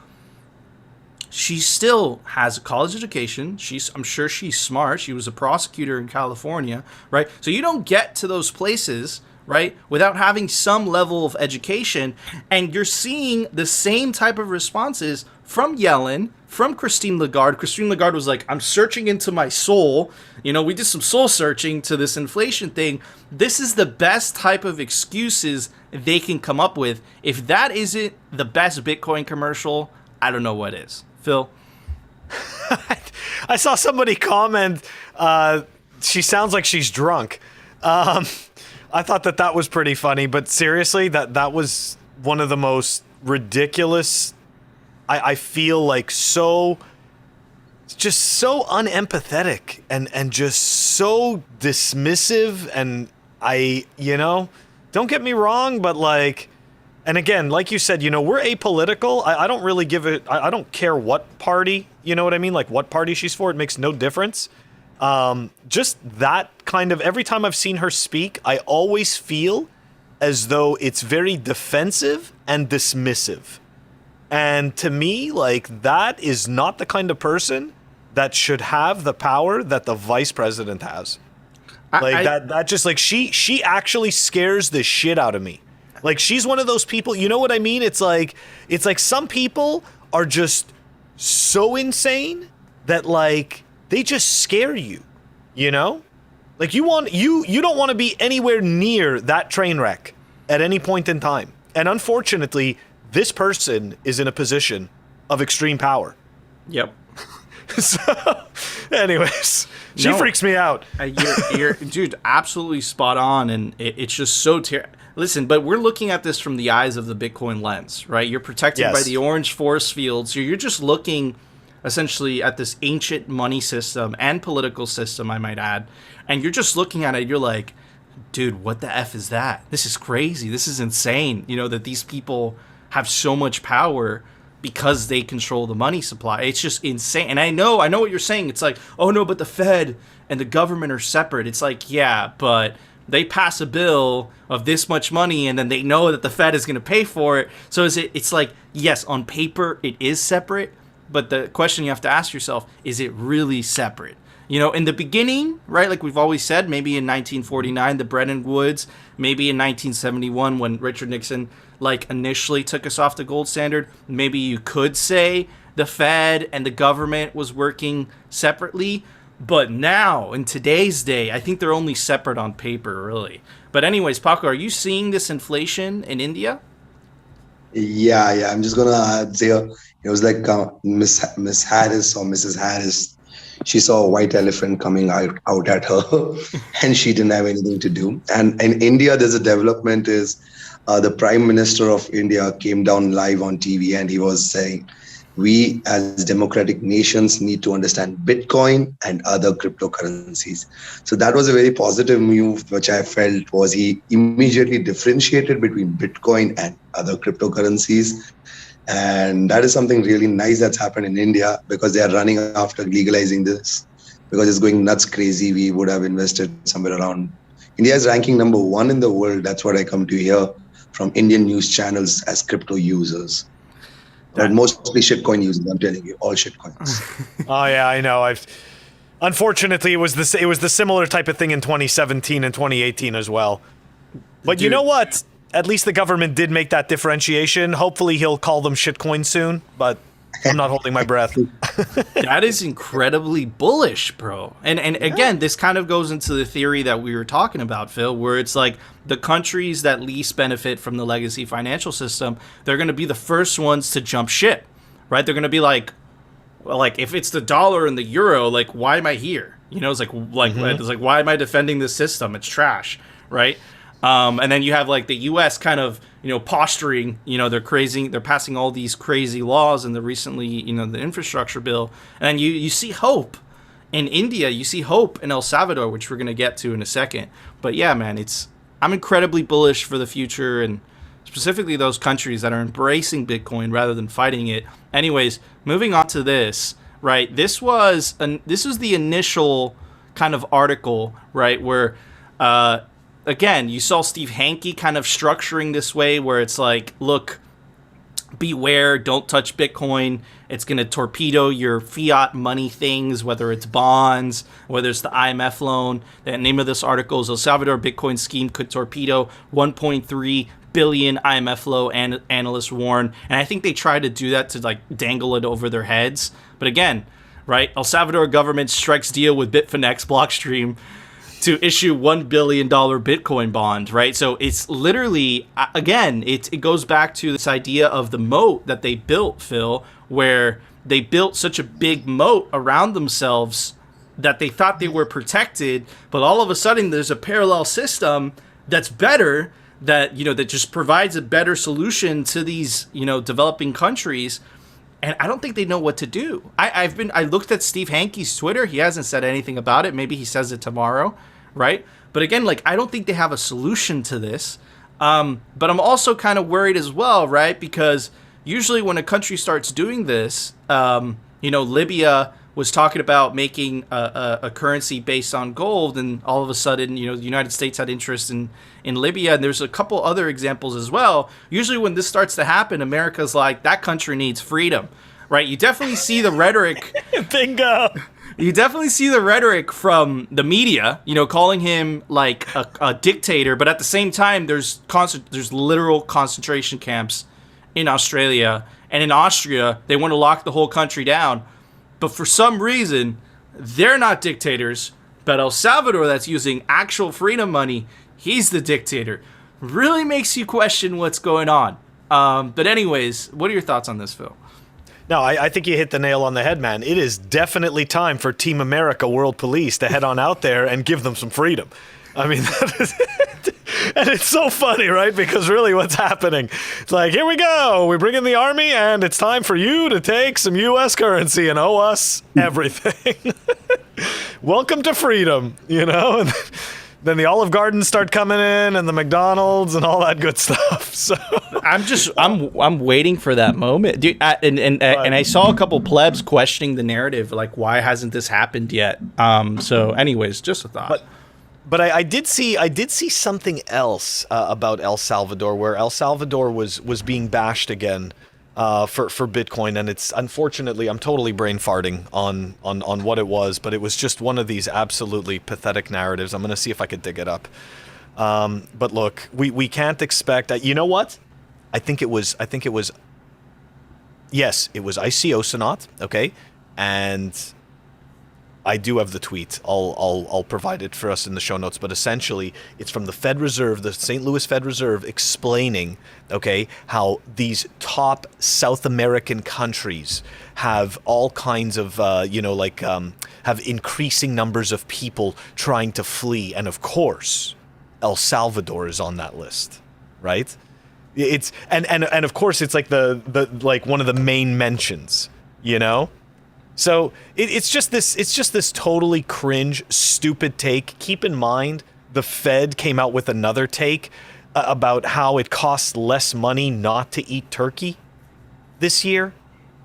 She still has a college education. I'm sure she's smart. She was a prosecutor in California, right? So you don't get to those places, right, without having some level of education. And you're seeing the same type of responses from Yellen, from Christine Lagarde. Christine Lagarde was like, I'm searching into my soul. You know, we did some soul searching to this inflation thing. This is the best type of excuses they can come up with. If that isn't the best Bitcoin commercial, I don't know what is. Phil? I saw somebody comment, she sounds like she's drunk. I thought that was pretty funny, but seriously, that was one of the most ridiculous. I feel like just so unempathetic and just so dismissive. And don't get me wrong, but like, and again, like you said, we're apolitical. I don't really give it. I don't care what party, you know what I mean? Like what party she's for. It makes no difference. Just that kind of, every time I've seen her speak, I always feel as though it's very defensive and dismissive. And to me, like, that is not the kind of person that should have the power that the vice president has. That just like, she actually scares the shit out of me. Like, she's one of those people, you know what I mean? It's like some people are just so insane that like they just scare you, Like you don't want to be anywhere near that train wreck at any point in time. And unfortunately, this person is in a position of extreme power. Yep. So, anyways, she freaks me out. You're dude, absolutely spot on, and it's just so Listen, but we're looking at this from the eyes of the Bitcoin lens, right? You're protected by the orange force field, so you're just looking essentially at this ancient money system and political system, I might add, and you're just looking at it, you're like, dude, what the F is that? This is crazy. This is insane, that these people have so much power because they control the money supply. It's just insane. And I know what you're saying. It's like, oh no, but the Fed and the government are separate. It's like, yeah, but they pass a bill of this much money and then they know that the Fed is going to pay for it. So it's like, yes, on paper it is separate, but the question you have to ask yourself, is it really separate? In the beginning, right, like we've always said, maybe in 1949, the Bretton Woods, maybe in 1971 when Richard Nixon like initially took us off the gold standard, maybe you could say the Fed and the government was working separately. But now, in today's day, I think they're only separate on paper, really. But anyways, Paco, are you seeing this inflation in India? Yeah. I'm just gonna say it was like Miss Harris or Mrs. Harris. She saw a white elephant coming out at her, and she didn't have anything to do. And in India, there's a development is the Prime Minister of India came down live on TV, and he was saying, we as democratic nations need to understand Bitcoin and other cryptocurrencies. So that was a very positive move, which I felt was he immediately differentiated between Bitcoin and other cryptocurrencies. And that is something really nice that's happened in India, because they are running after legalizing this, because it's going nuts crazy. We would have invested somewhere around, India is ranking number 1 in the world. That's what I come to hear from Indian news channels as crypto users. But mostly shitcoin users, I'm telling you, all shitcoins. Oh yeah, I know. Unfortunately, it was the similar type of thing in 2017 and 2018 as well. But you know what? at least the government did make that differentiation. Hopefully he'll call them shitcoin soon, but I'm not holding my breath. That is incredibly bullish, bro. And again, this kind of goes into the theory that we were talking about, Phil, where it's like the countries that least benefit from the legacy financial system, they're going to be the first ones to jump ship, right? They're going to be like, well, like if it's the dollar and the euro, like why am I here? You know, it's like why am I defending this system? It's trash, right? And then you have like the U.S. kind of, you know, posturing, you know, they're passing all these crazy laws and the recently, you know, the infrastructure bill. And you see hope in India, you see hope in El Salvador, which we're going to get to in a second. But yeah, man, I'm incredibly bullish for the future, and specifically those countries that are embracing Bitcoin rather than fighting it. Anyways, moving on to this, right? This was the initial kind of article, right, where again, you saw Steve Hanke kind of structuring this way where it's like, look, beware, don't touch Bitcoin. It's going to torpedo your fiat money things, whether it's bonds, whether it's the IMF loan. The name of this article is El Salvador Bitcoin scheme could torpedo 1.3 billion IMF loan, and analysts warn. And I think they try to do that to like dangle it over their heads. But again, right, El Salvador government strikes deal with Bitfinex Blockstream to issue $1 billion Bitcoin bond, right? So it's literally, again, it goes back to this idea of the moat that they built, Phil, where they built such a big moat around themselves that they thought they were protected, but all of a sudden there's a parallel system that's better, that, you know, that just provides a better solution to these, you know, developing countries. And I don't think they know what to do. I looked at Steve Hanke's Twitter. He hasn't said anything about it. Maybe he says it tomorrow, right? But again, like, I don't think they have a solution to this. But I'm also kind of worried as well, right? Because usually when a country starts doing this, you know, Libya was talking about making a currency based on gold, and all of a sudden, you know, the United States had interest in Libya, and there's a couple other examples as well. Usually when this starts to happen, America's like, that country needs freedom, right? You definitely see the rhetoric. Bingo. You definitely see the rhetoric from the media, you know, calling him like a dictator, but at the same time, there's literal concentration camps in Australia, and in Austria, they want to lock the whole country down. But for some reason, they're not dictators, but El Salvador, that's using actual freedom money, he's the dictator. Really makes you question what's going on. But anyways, what are your thoughts on this, Phil? No, I think you hit the nail on the head, man. It is definitely time for Team America World Police to head on out there and give them some freedom. I mean, and it's so funny, right? Because really what's happening, it's like, here we go. We bring in the army, and it's time for you to take some U.S. currency and owe us everything. Welcome to freedom, you know? And then the Olive Gardens start coming in, and the McDonald's and all that good stuff. So I'm waiting for that moment, dude. And I saw a couple plebs questioning the narrative, like, why hasn't this happened yet? So anyways, just a thought. But I did see something else about El Salvador, where El Salvador was being bashed again for Bitcoin, and it's, unfortunately, I'm totally brain farting on what it was, but it was just one of these absolutely pathetic narratives. I'm gonna see if I could dig it up. But look, we can't expect that. You know what? I think it was yes, it was ICO Sonat, okay, and I do have the tweet. I'll provide it for us in the show notes. But essentially, it's from the Fed Reserve, the St. Louis Fed Reserve, explaining, okay, how these top South American countries have all kinds of, have increasing numbers of people trying to flee, and of course, El Salvador is on that list, right? It's and of course, it's like the like one of the main mentions, you know. So it's just this totally cringe, stupid take. Keep in mind, the Fed came out with another take about how it costs less money not to eat turkey this year.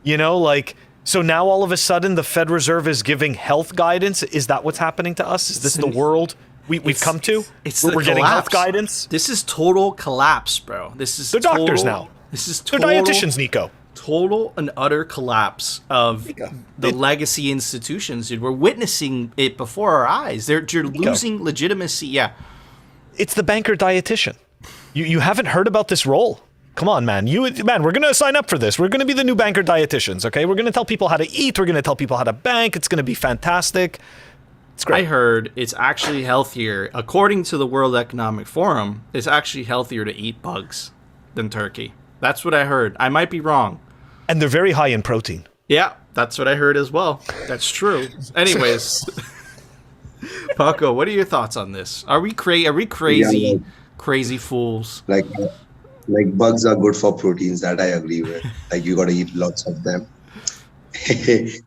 You know, like, so now all of a sudden the Fed Reserve is giving health guidance. Is that what's happening to us? Is this the world we've come to? We're getting health guidance. This is total collapse, bro. They're doctors now. This is they're dietitians, Nico. Total and utter collapse of the legacy institutions, dude. We're witnessing it before our eyes. You're losing legitimacy. Yeah, it's the banker dietitian. You haven't heard about this role? Come on, man. We're going to sign up for this. We're going to be the new banker dietitians, okay? We're going to tell people how to eat. We're going to tell people how to bank. It's going to be fantastic. It's great. I heard it's actually healthier, according to the World Economic Forum, it's actually healthier to eat bugs than turkey. That's what I heard. I might be wrong. And they're very high in protein. Yeah, that's what I heard as well. That's true. Anyways, Paco, what are your thoughts on this? Are we crazy, crazy fools? Like bugs are good for proteins, that I agree with. Like you got to eat lots of them.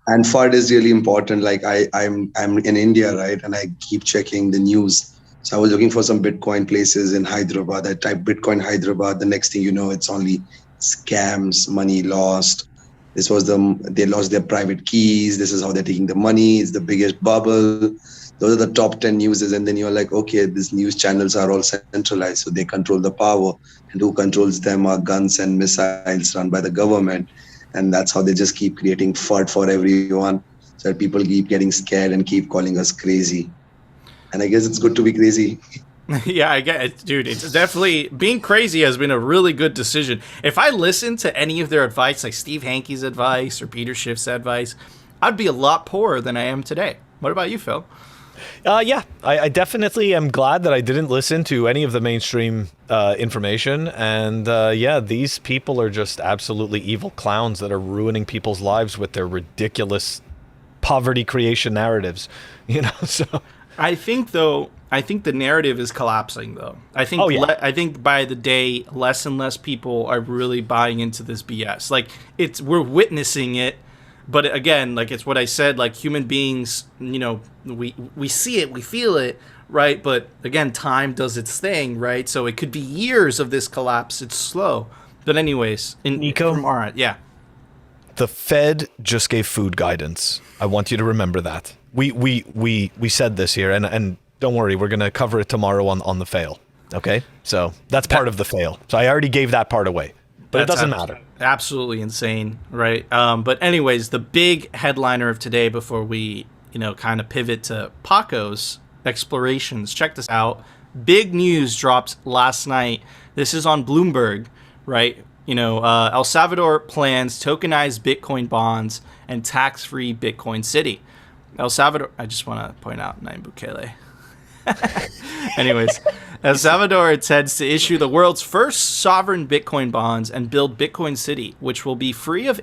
And FUD is really important. Like I'm in India, right? And I keep checking the news. So I was looking for some Bitcoin places in Hyderabad. I typed Bitcoin Hyderabad. The next thing you know, it's only scams, money lost. This was they lost their private keys. This is how they're taking the money. It's the biggest bubble. Those are the top 10 newses. And then you're like, okay, these news channels are all centralized. So they control the power. And who controls them are guns and missiles run by the government. And that's how they just keep creating FUD for everyone. So that people keep getting scared and keep calling us crazy. And I guess it's good to be crazy. Yeah, I get it, dude. It's definitely, being crazy has been a really good decision. If I listened to any of their advice, like Steve Hankey's advice or Peter Schiff's advice, I'd be a lot poorer than I am today. What about you, Phil? Yeah, I definitely am glad that I didn't listen to any of the mainstream information. And yeah, these people are just absolutely evil clowns that are ruining people's lives with their ridiculous poverty creation narratives. You know, so I think the narrative is collapsing, though. I think I think by the day, less and less people are really buying into this BS. Like we're witnessing it. But again, like it's what I said, like human beings, you know, we see it, we feel it, right? But again, time does its thing, right? So it could be years of this collapse. It's slow. But anyways, Nico, yeah. The Fed just gave food guidance. I want you to remember that. We said this here, and don't worry, we're going to cover it tomorrow on the fail. Okay? So that's part of the fail. So I already gave that part away. But it doesn't matter. Absolutely insane, right? But anyways, the big headliner of today, before we, kind of pivot to Paco's explorations, check this out. Big news dropped last night. This is on Bloomberg, right? El Salvador plans tokenized Bitcoin bonds and tax-free Bitcoin city. El Salvador, I just want to point out Nayib Bukele. Anyways, El Salvador intends to issue the world's first sovereign Bitcoin bonds and build Bitcoin City, which will be free of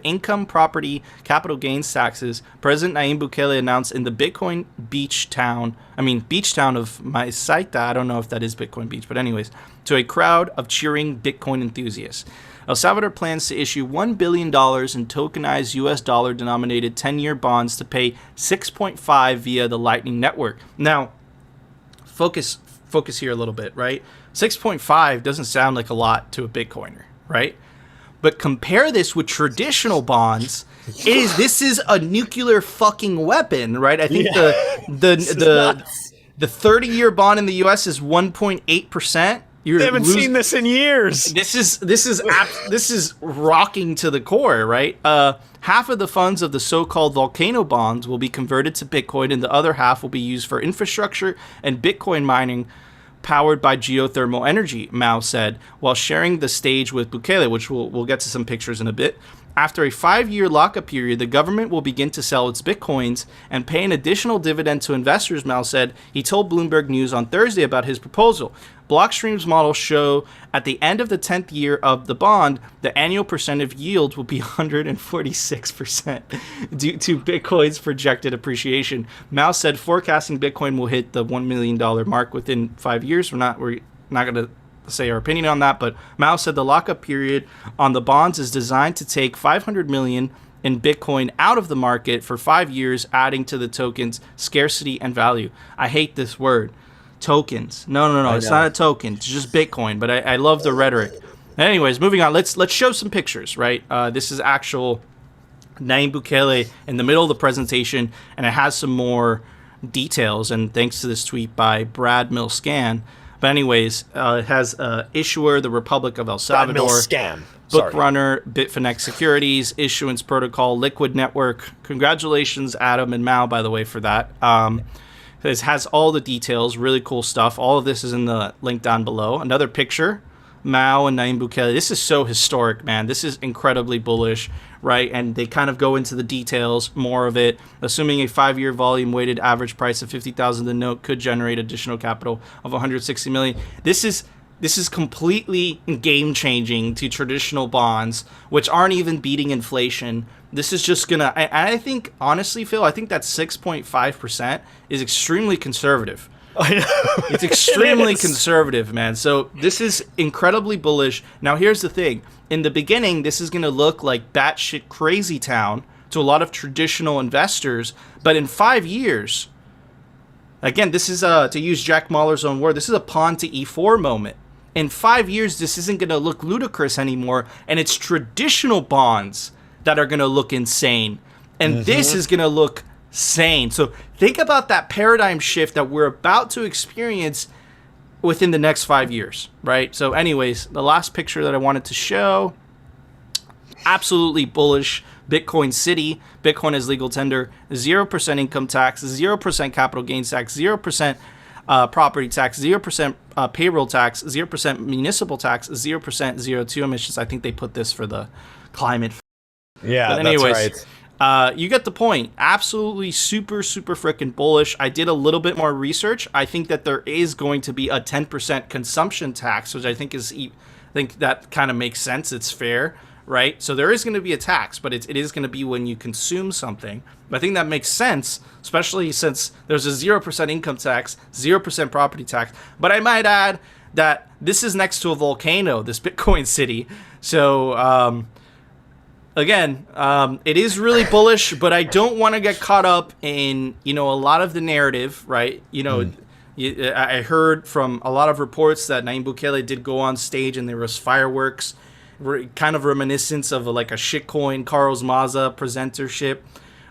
income, property, capital gains taxes. President Nayib Bukele announced in the Bitcoin beach town of Maisaita, I don't know if that is Bitcoin Beach, but anyways, to a crowd of cheering Bitcoin enthusiasts. El Salvador plans to issue $1 billion in tokenized US dollar denominated 10-year bonds to pay 6.5 via the Lightning Network. Now, focus here a little bit, right? 6.5 doesn't sound like a lot to a Bitcoiner, right? But compare this with traditional bonds. This is a nuclear fucking weapon, right? I think the 30-year bond in the US is 1.8%. They haven't seen this in years. This is rocking to the core, right? Half of the funds of the so-called volcano bonds will be converted to Bitcoin, and the other half will be used for infrastructure and Bitcoin mining powered by geothermal energy, Mao said, while sharing the stage with Bukele, which we'll get to some pictures in a bit. After a 5-year lockup period, the government will begin to sell its Bitcoins and pay an additional dividend to investors, Mao said. He told Bloomberg News on Thursday about his proposal. Blockstream's models show at the end of the 10th year of the bond, the annual percentage yield will be 146% due to Bitcoin's projected appreciation. Mao said forecasting Bitcoin will hit the $1 million mark within 5 years. We're not going to say our opinion on that, but Mao said the lockup period on the bonds is designed to take 500 million in Bitcoin out of the market for 5 years, adding to the token's scarcity and value. I hate this word. Tokens. No. It's not a token. It's just Bitcoin. But I love the rhetoric. Anyways, moving on. Let's show some pictures, right? This is actual Nayib Bukele in the middle of the presentation, and it has some more details. And thanks to this tweet by Brad Milscan. But anyways, it has issuer, the Republic of El Salvador. Scam. Bookrunner, Bitfinex Securities, Issuance Protocol, Liquid Network. Congratulations, Adam and Mao, by the way, for that. It has all the details, really cool stuff. All of this is in the link down below. Another picture, Mao and Nayib Bukele. This is so historic, man. This is incredibly bullish, right? And they kind of go into the details, more of it. Assuming a 5-year volume weighted average price of 50,000, the note could generate additional capital of 160 million. This is completely game changing to traditional bonds, which aren't even beating inflation. This is just gonna, I think, honestly, Phil, I think that 6.5% is extremely conservative. I know. It's extremely conservative, man. So this is incredibly bullish. Now, here's the thing. In the beginning, this is gonna look like batshit crazy town to a lot of traditional investors. But in 5 years, again, this is, to use Jack Mahler's own word, this is a pawn to E4 moment. In 5 years, this isn't gonna look ludicrous anymore, and it's traditional bonds that are going to look insane. And this is going to look sane. So think about that paradigm shift that we're about to experience within the next 5 years, right? So anyways, the last picture that I wanted to show, absolutely bullish. Bitcoin City, Bitcoin as legal tender, 0% income tax, 0% capital gains tax, 0% property tax, 0% payroll tax, 0% municipal tax, 0% CO2 emissions. I think they put this for the climate. Yeah, but anyways, that's right. You get the point. Absolutely super freaking bullish. I did a little bit more research. I think that there is going to be a 10% consumption tax, which I think that kind of makes sense. It's fair, right? So there is going to be a tax, but it is going to be when you consume something. But I think that makes sense, especially since there's a 0% income tax, 0% property tax. But I might add that this is next to a volcano, this Bitcoin City. So, again, it is really bullish, but I don't want to get caught up in, a lot of the narrative, right? I heard from a lot of reports that Nayib Bukele did go on stage and there was fireworks, kind of reminiscence of like a shitcoin Carlos Maza presentership.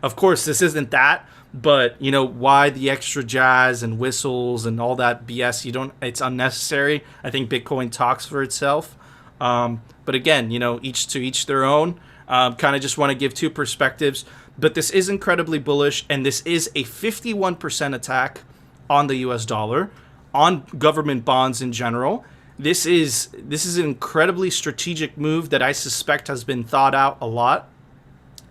Of course, this isn't that, but why the extra jazz and whistles and all that BS? It's unnecessary. I think Bitcoin talks for itself. But again, each to each their own. Kind of just want to give two perspectives, but this is incredibly bullish, and this is a 51% attack on the US dollar, on government bonds in general. This is an incredibly strategic move that I suspect has been thought out a lot.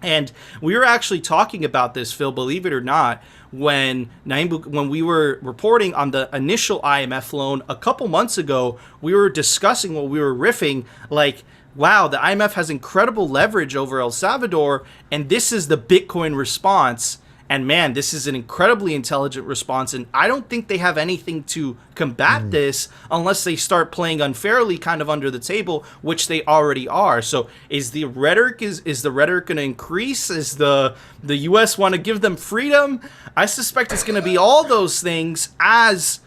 And we were actually talking about this, Phil, believe it or not, when we were reporting on the initial IMF loan a couple months ago. We were discussing what we were riffing, like, wow, the IMF has incredible leverage over El Salvador, and this is the Bitcoin response. And man, this is an incredibly intelligent response, and I don't think they have anything to combat this unless they start playing unfairly, kind of under the table, which they already are. So is the rhetoric is the rhetoric going to increase? Is the US want to give them freedom? I suspect it's going to be all those things. As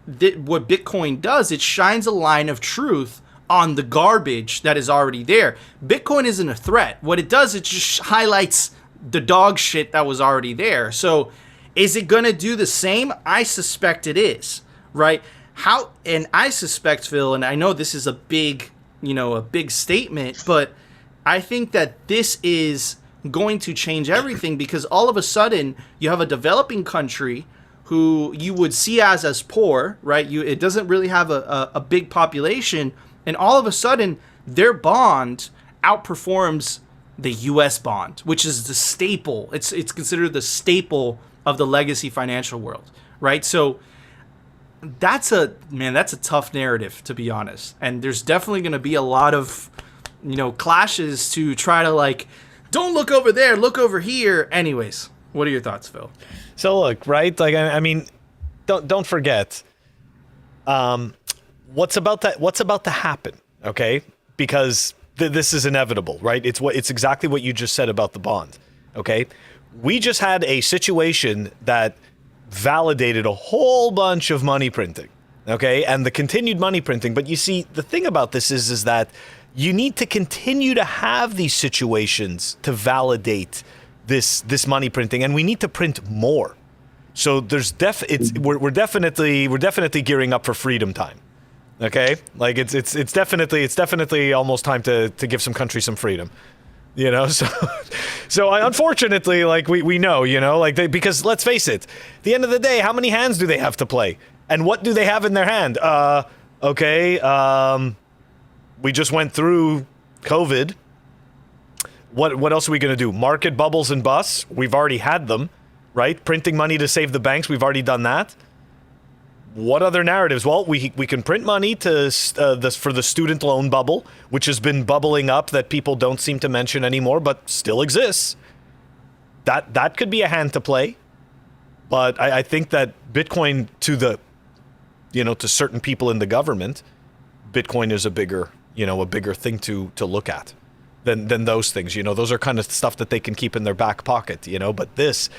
what Bitcoin does, it shines a line of truth on the garbage that is already there. Bitcoin isn't a threat. What it does, it just highlights the dog shit that was already there. So is it going to do the same? I suspect it is, right? And I suspect, Phil, and I know this is a big statement, but I think that this is going to change everything, because all of a sudden you have a developing country who you would see as poor, right? It doesn't really have a big population, and all of a sudden their bond outperforms the U.S. bond, which is the staple. It's considered the staple of the legacy financial world, right? So that's a tough narrative, to be honest. And there's definitely going to be a lot of, clashes to try to, like, don't look over there, look over here. Anyways, what are your thoughts, Phil? So look, right? Like, I mean, don't forget, what's about to happen, okay? Because this is inevitable, right? It's exactly what you just said about the bond, okay? We just had a situation that validated a whole bunch of money printing, okay? And the continued money printing. But you see, the thing about this is that you need to continue to have these situations to validate this money printing, and we need to print more. So there's we're definitely gearing up for freedom time. Okay, like it's definitely almost time to give some countries some freedom. You know, so I unfortunately, like we know, you know, like because let's face it, at the end of the day, how many hands do they have to play, and what do they have in their hand? We just went through COVID. What else are we gonna do? Market bubbles and busts? We've already had them, right? Printing money to save the banks. We've already done that. What other narratives? Well, we can print money to for the student loan bubble, which has been bubbling up that people don't seem to mention anymore, but still exists. That could be a hand to play, but I think that Bitcoin to certain people in the government, Bitcoin is a bigger thing to look at than those things. You know, those are kind of stuff that they can keep in their back pocket. You know, but this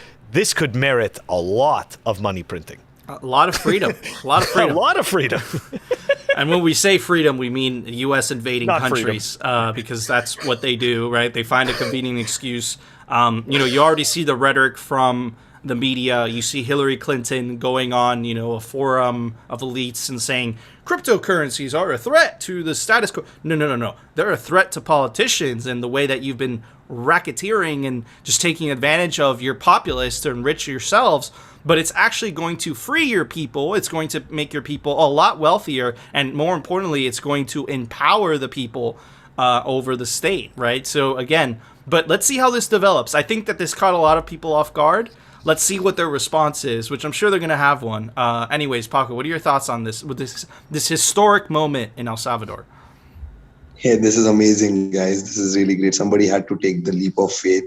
could merit a lot of money printing. A lot of freedom. A lot of freedom. A lot of freedom. And when we say freedom, we mean U.S. invading Not countries, because that's what they do, right? They find a convenient excuse. You already see the rhetoric from the media. You see Hillary Clinton going on, a forum of elites and saying cryptocurrencies are a threat to the status quo. No. They're a threat to politicians and the way that you've been racketeering and just taking advantage of your populace to enrich yourselves. But it's actually going to free your people. It's going to make your people a lot wealthier. And more importantly, it's going to empower the people over the state, right? So again, but let's see how this develops. I think that this caught a lot of people off guard. Let's see what their response is, which I'm sure they're going to have one. Anyways, Paco, what are your thoughts on this, with this historic moment in El Salvador? Hey, this is amazing, guys. This is really great. Somebody had to take the leap of faith,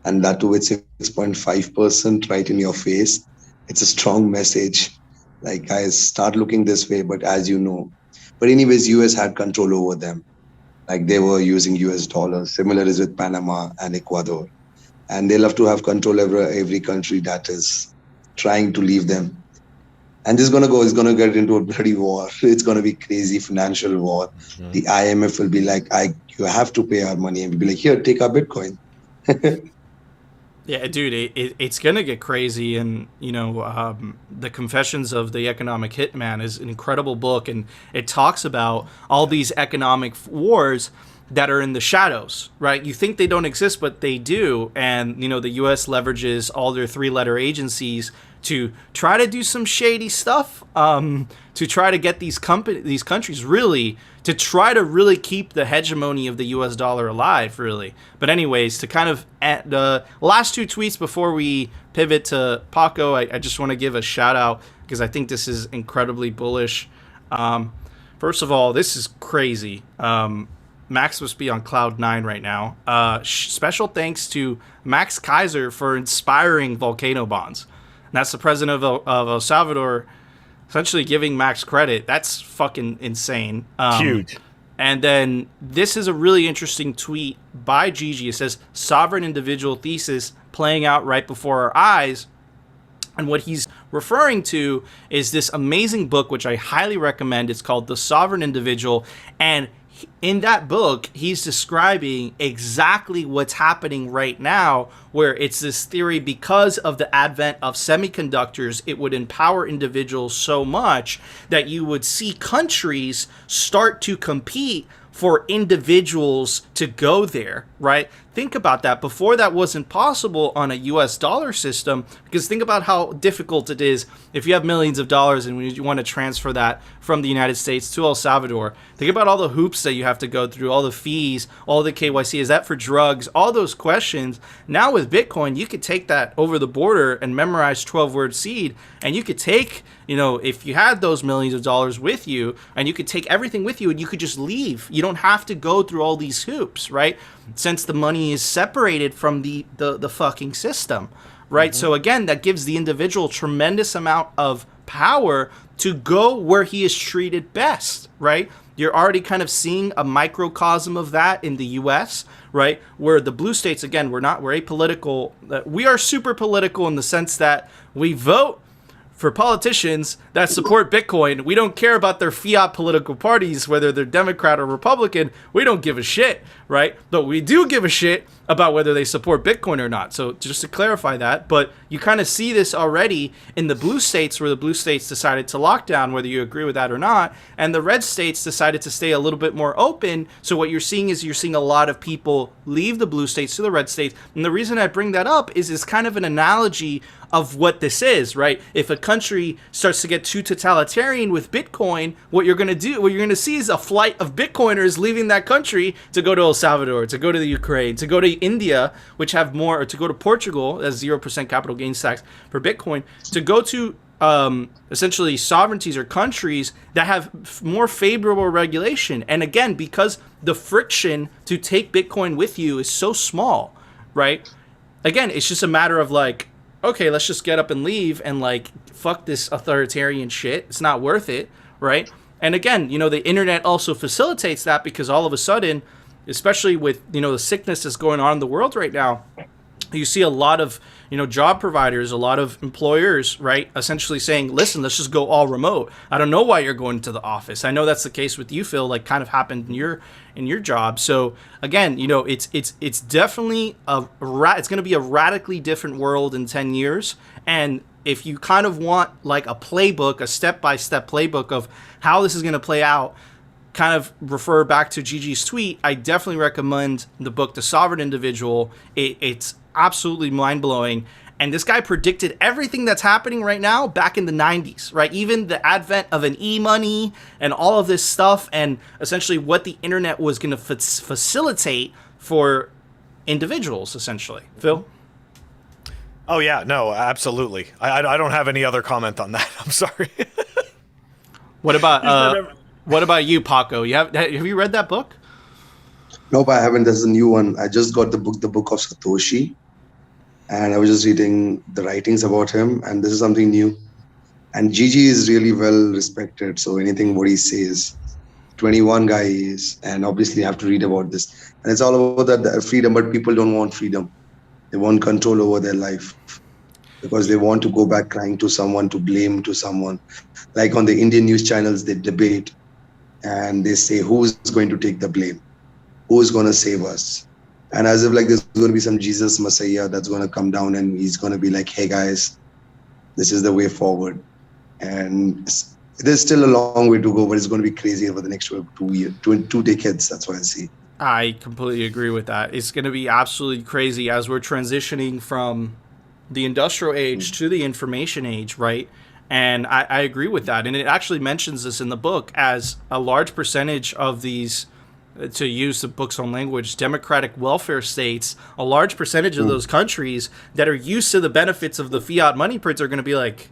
and that too with 6.5% right in your face. It's a strong message. Like, guys, start looking this way, but as you know. But anyways, US had control over them. Like, they were using US dollars. Similar is with Panama and Ecuador. And they love to have control over every country that is trying to leave them. And this is going to get into a bloody war. It's going to be crazy financial war. Mm-hmm. The IMF will be like, you have to pay our money. And we'll be like, here, take our Bitcoin. Yeah, dude, it's going to get crazy. And, The Confessions of the Economic Hitman is an incredible book. And it talks about all these economic wars that are in the shadows, right? You think they don't exist, but they do. And, the U.S. leverages all their three-letter agencies to try to do some shady stuff, to try to get these countries really, to try to really keep the hegemony of the U.S. dollar alive, really. But anyways, to kind of add the last two tweets before we pivot to Paco, I just want to give a shout out because I think this is incredibly bullish. First of all, this is crazy. Max must be on cloud 9 right now. Special thanks to Max Kaiser for inspiring volcano bonds. And that's the president of El Salvador essentially giving Max credit. That's fucking insane. Huge. And then this is a really interesting tweet by Gigi. It says, sovereign individual thesis playing out right before our eyes. And what he's referring to is this amazing book, which I highly recommend. It's called The Sovereign Individual. And in that book, he's describing exactly what's happening right now, where it's this theory because of the advent of semiconductors, it would empower individuals so much that you would see countries start to compete for individuals to go there, right? Think about that. Before, that wasn't possible on a US dollar system, because think about how difficult it is if you have millions of dollars and you want to transfer that from the United States to El Salvador. Think about all the hoops that you have to go through, all the fees, all the KYC. Is that for drugs? All those questions. Now with Bitcoin, you could take that over the border and memorize 12-word seed, and you could take, if you had those millions of dollars with you, and you could take everything with you and you could just leave. You don't have to go through all these hoops, right? Since the money is separated from the fucking system, right? Mm-hmm. So again, that gives the individual tremendous amount of power to go where he is treated best, right? You're already kind of seeing a microcosm of that in the US, right? Where the blue states, again, we're apolitical. We are super political in the sense that we vote for politicians that support Bitcoin. We don't care about their fiat political parties, whether they're Democrat or Republican. We don't give a shit, right? But we do give a shit about whether they support Bitcoin or not. So just to clarify that, but you kind of see this already in the blue states, where the blue states decided to lock down, whether you agree with that or not, and the red states decided to stay a little bit more open. So what you're seeing is you're seeing a lot of people leave the blue states to the red states. And the reason I bring that up is kind of an analogy of what this is, right? If a country starts to get too totalitarian with Bitcoin, what you're going to see is a flight of Bitcoiners leaving that country to go to El Salvador, to go to the Ukraine, to go to India, which have more, or to go to Portugal, as 0% capital gains tax for Bitcoin, to go to essentially sovereignties or countries that have more favorable regulation. And again, because the friction to take Bitcoin with you is so small, right? Again, it's just a matter of like, okay, let's just get up and leave and like, fuck this authoritarian shit. It's not worth it, right? And again, the internet also facilitates that, because all of a sudden, especially with, the sickness that's going on in the world right now, you see a lot of, job providers, a lot of employers, right, essentially saying, listen, let's just go all remote. I don't know why you're going to the office. I know that's the case with you, Phil, like kind of happened in your job. So again, it's definitely it's going to be a radically different world in 10 years. And if you kind of want like a playbook, a step-by-step playbook of how this is going to play out, kind of refer back to Gigi's tweet, I definitely recommend the book, The Sovereign Individual. It's absolutely mind-blowing. And this guy predicted everything that's happening right now back in the 90s, right? Even the advent of an e-money and all of this stuff, and essentially what the internet was going to facilitate for individuals, essentially. Phil? Oh, yeah. No, absolutely. I don't have any other comment on that. I'm sorry. What about you, Paco? Have you read that book? Nope, I haven't. There's a new one. I just got the book of Satoshi, and I was just reading the writings about him, and this is something new. And Gigi is really well respected, so anything what he says, 21 guy is, and obviously you have to read about this. And it's all about that freedom, but people don't want freedom. They want control over their life, because they want to go back crying to someone, to blame to someone. Like on the Indian news channels, they debate and they say, who's going to take the blame? Who's going to save us? And as if like there's going to be some Jesus Messiah that's going to come down and he's going to be like, hey guys, this is the way forward. And there's still a long way to go, but it's going to be crazy over the next 2 decades. That's what I see. I completely agree with that. It's going to be absolutely crazy as we're transitioning from the industrial age to the information age, right? And I agree with that. And it actually mentions this in the book as a large percentage of these, to use the book's own language, democratic welfare states, a large percentage of those countries that are used to the benefits of the fiat money prints are going to be like,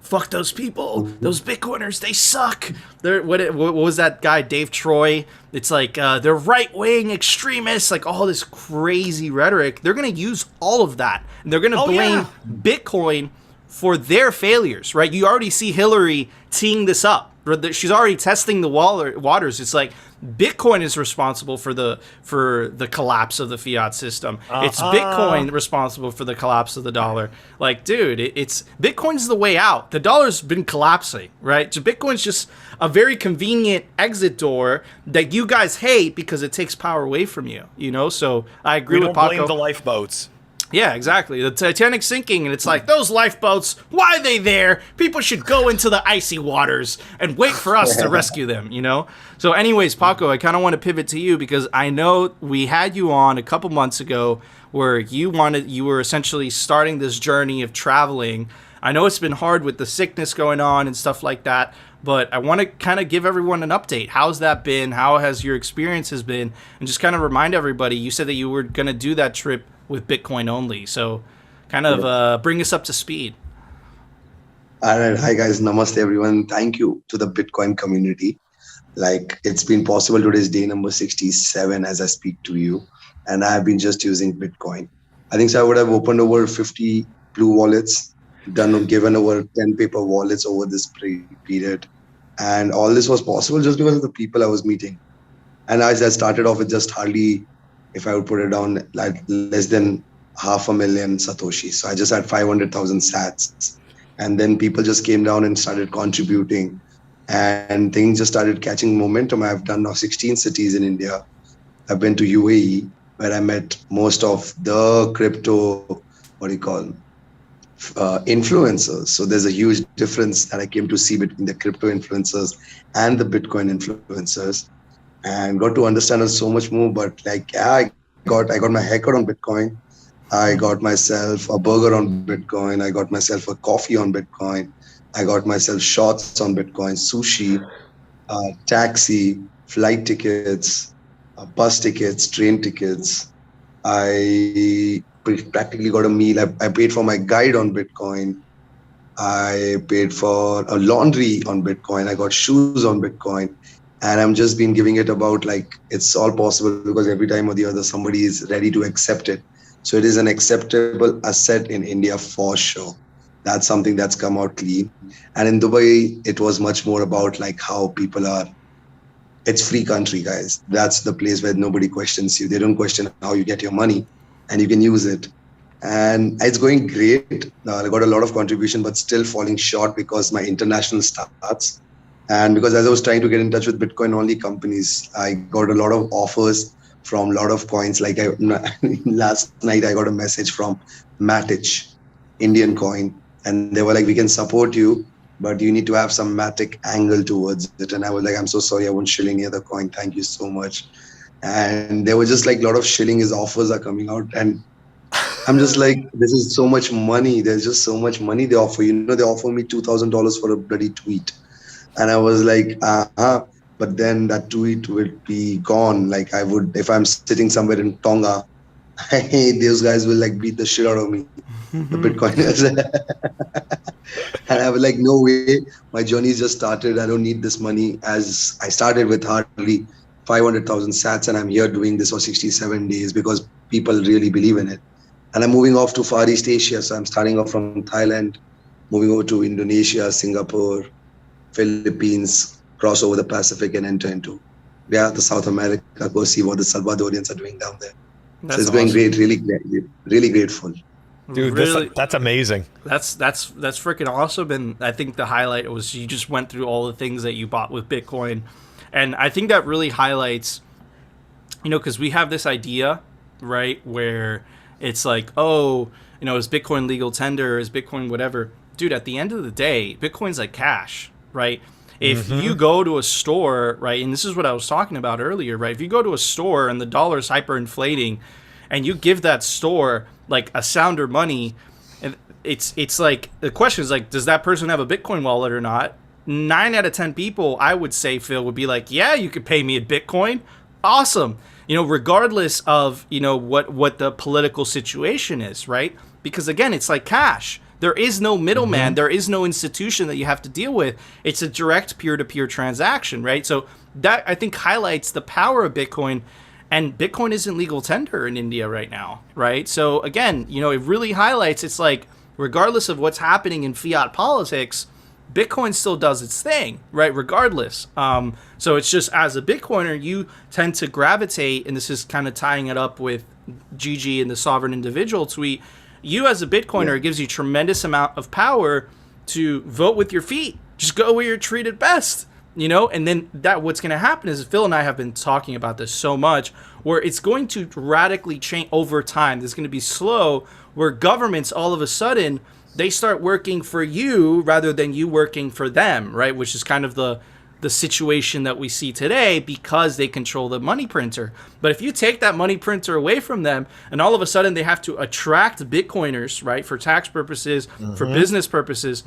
fuck those people, those Bitcoiners, they suck. What was that guy, Dave Troy? It's like they're right-wing extremists, like all this crazy rhetoric. They're going to use all of that. And they're going to blame Bitcoin for their failures, right? You already see Hillary teeing this up. She's already testing the waters. It's like Bitcoin is responsible for the collapse of the fiat system. It's Bitcoin responsible for the collapse of the dollar. Like, dude, it's Bitcoin's the way out. The dollar's been collapsing, right? So Bitcoin's just a very convenient exit door that you guys hate because it takes power away from you. So I agree with Paco. We don't blame the lifeboats. Yeah, exactly. The Titanic's sinking, and it's like, those lifeboats, why are they there? People should go into the icy waters and wait for us to rescue them, So anyways, Paco, I kind of want to pivot to you because I know we had you on a couple months ago where you were essentially starting this journey of traveling. I know it's been hard with the sickness going on and stuff like that, but I want to kind of give everyone an update. How's that been? How has your experiences been? And just kind of remind everybody, you said that you were going to do that trip with Bitcoin only. So kind of bring us up to speed. All right. Hi, guys. Namaste, everyone. Thank you to the Bitcoin community. Like, it's been possible. Today's day number 67 as I speak to you. And I have been just using Bitcoin. I think so I would have opened over 50 blue wallets, given over 10 paper wallets over this period. And all this was possible just because of the people I was meeting. And as I started off with just hardly, if I would put it down, like less than 500,000 Satoshi. So I just had 500,000 sats. And then people just came down and started contributing. And things just started catching momentum. I've done now 16 cities in India. I've been to UAE. where I met most of the crypto, what do you call, influencers. So there's a huge difference that I came to see between the crypto influencers and the Bitcoin influencers, and got to understand it so much more. But like, yeah, I got my haircut on Bitcoin. I got myself a burger on Bitcoin. I got myself a coffee on Bitcoin. I got myself shots on Bitcoin, sushi, taxi, flight tickets, bus tickets, train tickets. I practically got a meal. I paid for my guide on Bitcoin. I paid for a laundry on Bitcoin. I got shoes on Bitcoin. And I'm just been giving it about like, it's all possible because every time or the other, somebody is ready to accept it. So it is an acceptable asset in India for sure. That's something that's come out clean. And in Dubai, it was much more about like how people are. It's free country, guys. That's the place where nobody questions you. They don't question how you get your money, and you can use it. And it's going great. I got a lot of contribution, but still falling short because my international starts. And because as I was trying to get in touch with Bitcoin only companies, I got a lot of offers from a lot of coins. Like last night, I got a message from Matic, Indian coin. And they were like, we can support you, but you need to have some Matic angle towards it. And I was like, I'm so sorry, I won't shill any other coin. Thank you so much. And there were just like a lot of shilling his offers are coming out. And I'm just like, this is so much money. There's just so much money they offer. You know, they offer me $2,000 for a bloody tweet. And I was like, but then that tweet would be gone. Like I would, if I'm sitting somewhere in Tonga, those guys will like beat the shit out of me, the Bitcoiners. And I was like, no way, my journey's just started. I don't need this money. As I started with hardly 500,000 sats, and I'm here doing this for 67 days because people really believe in it. And I'm moving off to Far East Asia. So I'm starting off from Thailand, moving over to Indonesia, Singapore, Philippines, cross over the Pacific and enter into the South America, go see what the Salvadorians are doing down there. So it's going great, really grateful. Dude, really, that's amazing. That's freaking awesome. And I think the highlight was you just went through all the things that you bought with Bitcoin. And I think that really highlights, you know, because we have this idea, right, where it's like, oh, you know, is Bitcoin legal tender? Is Bitcoin whatever? Dude, at the end of the day, Bitcoin's like cash, right? If you go to a store, right, and this is what I was talking about earlier, right? If you go to a store and the dollar's hyperinflating and you give that store like a sounder money, and it's like, the question is like, does that person have a Bitcoin wallet or not? 9 out of 10 people, I would say, Phil, would be like, yeah, you could pay me in Bitcoin. Awesome. You know, regardless of, you know, what the political situation is, right? Because again, it's like cash. There is no middleman. There is no institution that you have to deal with. It's a direct peer-to-peer transaction, right? So that, I think, highlights the power of Bitcoin. And Bitcoin isn't legal tender in India right now, right? So again, you know, it really highlights, it's like, regardless of what's happening in fiat politics, Bitcoin still does its thing, right? Regardless. So it's just, as a Bitcoiner, you tend to gravitate, and this is kind of tying it up with Gigi and the sovereign individual tweet. You as a Bitcoiner, it gives you tremendous amount of power to vote with your feet. Just go where you're treated best, you know? And then what's going to happen is, Phil and I have been talking about this so much, where it's going to radically change over time. There's going to be slow, where governments all of a sudden, they start working for you rather than you working for them, right? Which is kind of the situation that we see today, because they control the money printer. But if you take that money printer away from them, and all of a sudden they have to attract Bitcoiners, right, for tax purposes, for business purposes,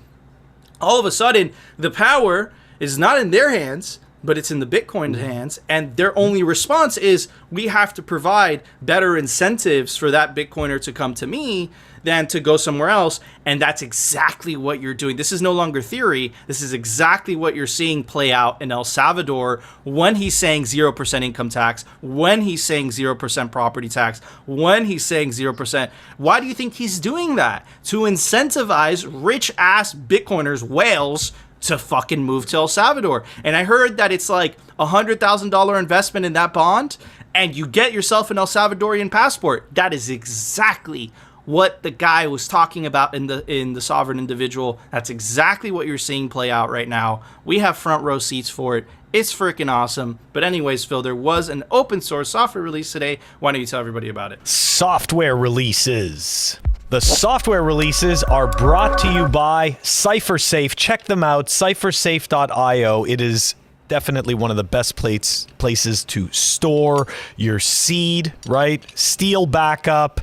all of a sudden the power is not in their hands, but it's in the Bitcoin hands, and their only response is, we have to provide better incentives for that Bitcoiner to come to me than to go somewhere else. And that's exactly what you're doing. This is no longer theory. This is exactly what you're seeing play out in El Salvador, when he's saying 0% income tax, when he's saying 0% property tax, when he's saying 0%. Why do you think he's doing that? To incentivize rich ass Bitcoiners, whales, to fucking move to El Salvador. And I heard that it's like $100,000 investment in that bond, and you get yourself an El Salvadorian passport. That is exactly what the guy was talking about in the Sovereign Individual. That's exactly what you're seeing play out right now. We have front row seats for it. It's freaking awesome. But anyways, Phil, there was an open source software release today. Why don't you tell everybody about it? Software releases. The software releases are brought to you by CipherSafe. Check them out, cyphersafe.io. It is definitely one of the best places to store your seed, right? Steal backup,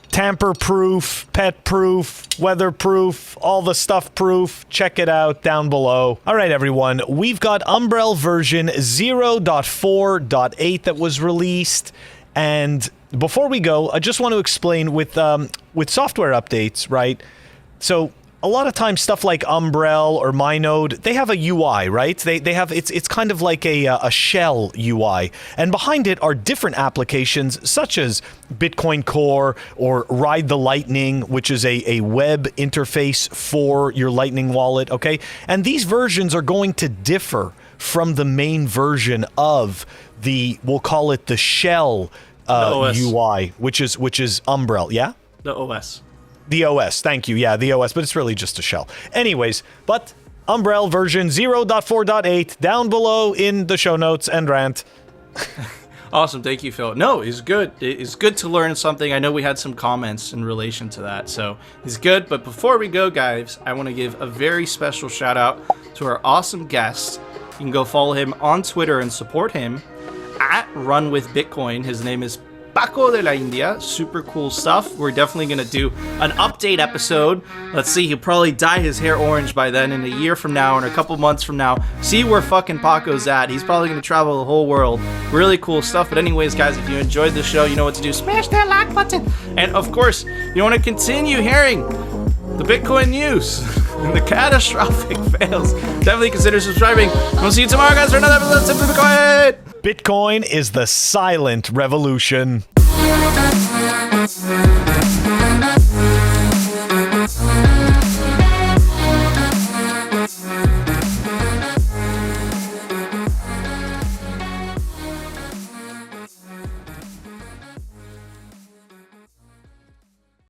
tamper-proof, pet-proof, weather-proof, all the stuff proof. Check it out down below. All right, everyone. We've got Umbrel version 0.4.8 that was released. And before we go, I just want to explain with software updates, right? So a lot of times stuff like Umbrel or MyNode, they have a UI, right? They have it's kind of like a shell UI, and behind it are different applications such as Bitcoin Core or Ride the Lightning, which is a web interface for your Lightning wallet. Okay, and these versions are going to differ from the main version of we'll call it the shell UI, which is Umbrel. Yeah, the OS. The OS, thank you. Yeah, the OS, but it's really just a shell. Anyways, but Umbrel version 0.4.8 down below in the show notes and rant. Awesome, thank you, Phil. No, it's good. It's good to learn something. I know we had some comments in relation to that, so it's good. But before we go, guys, I want to give a very special shout out to our awesome guest. You can go follow him on Twitter and support him at Run With Bitcoin. His name is Paco de la India. Super cool stuff. We're definitely going to do an update episode. Let's see, he'll probably dye his hair orange by then, in a year from now, or in a couple months from now. See where fucking Paco's at. He's probably going to travel the whole world. Really cool stuff. But anyways, guys, if you enjoyed the show, you know what to do. Smash that like button. And of course, you want to continue hearing the Bitcoin news and the catastrophic fails. Definitely consider subscribing. We'll see you tomorrow, guys, for another episode of Simply Bitcoin. Bitcoin is the silent revolution.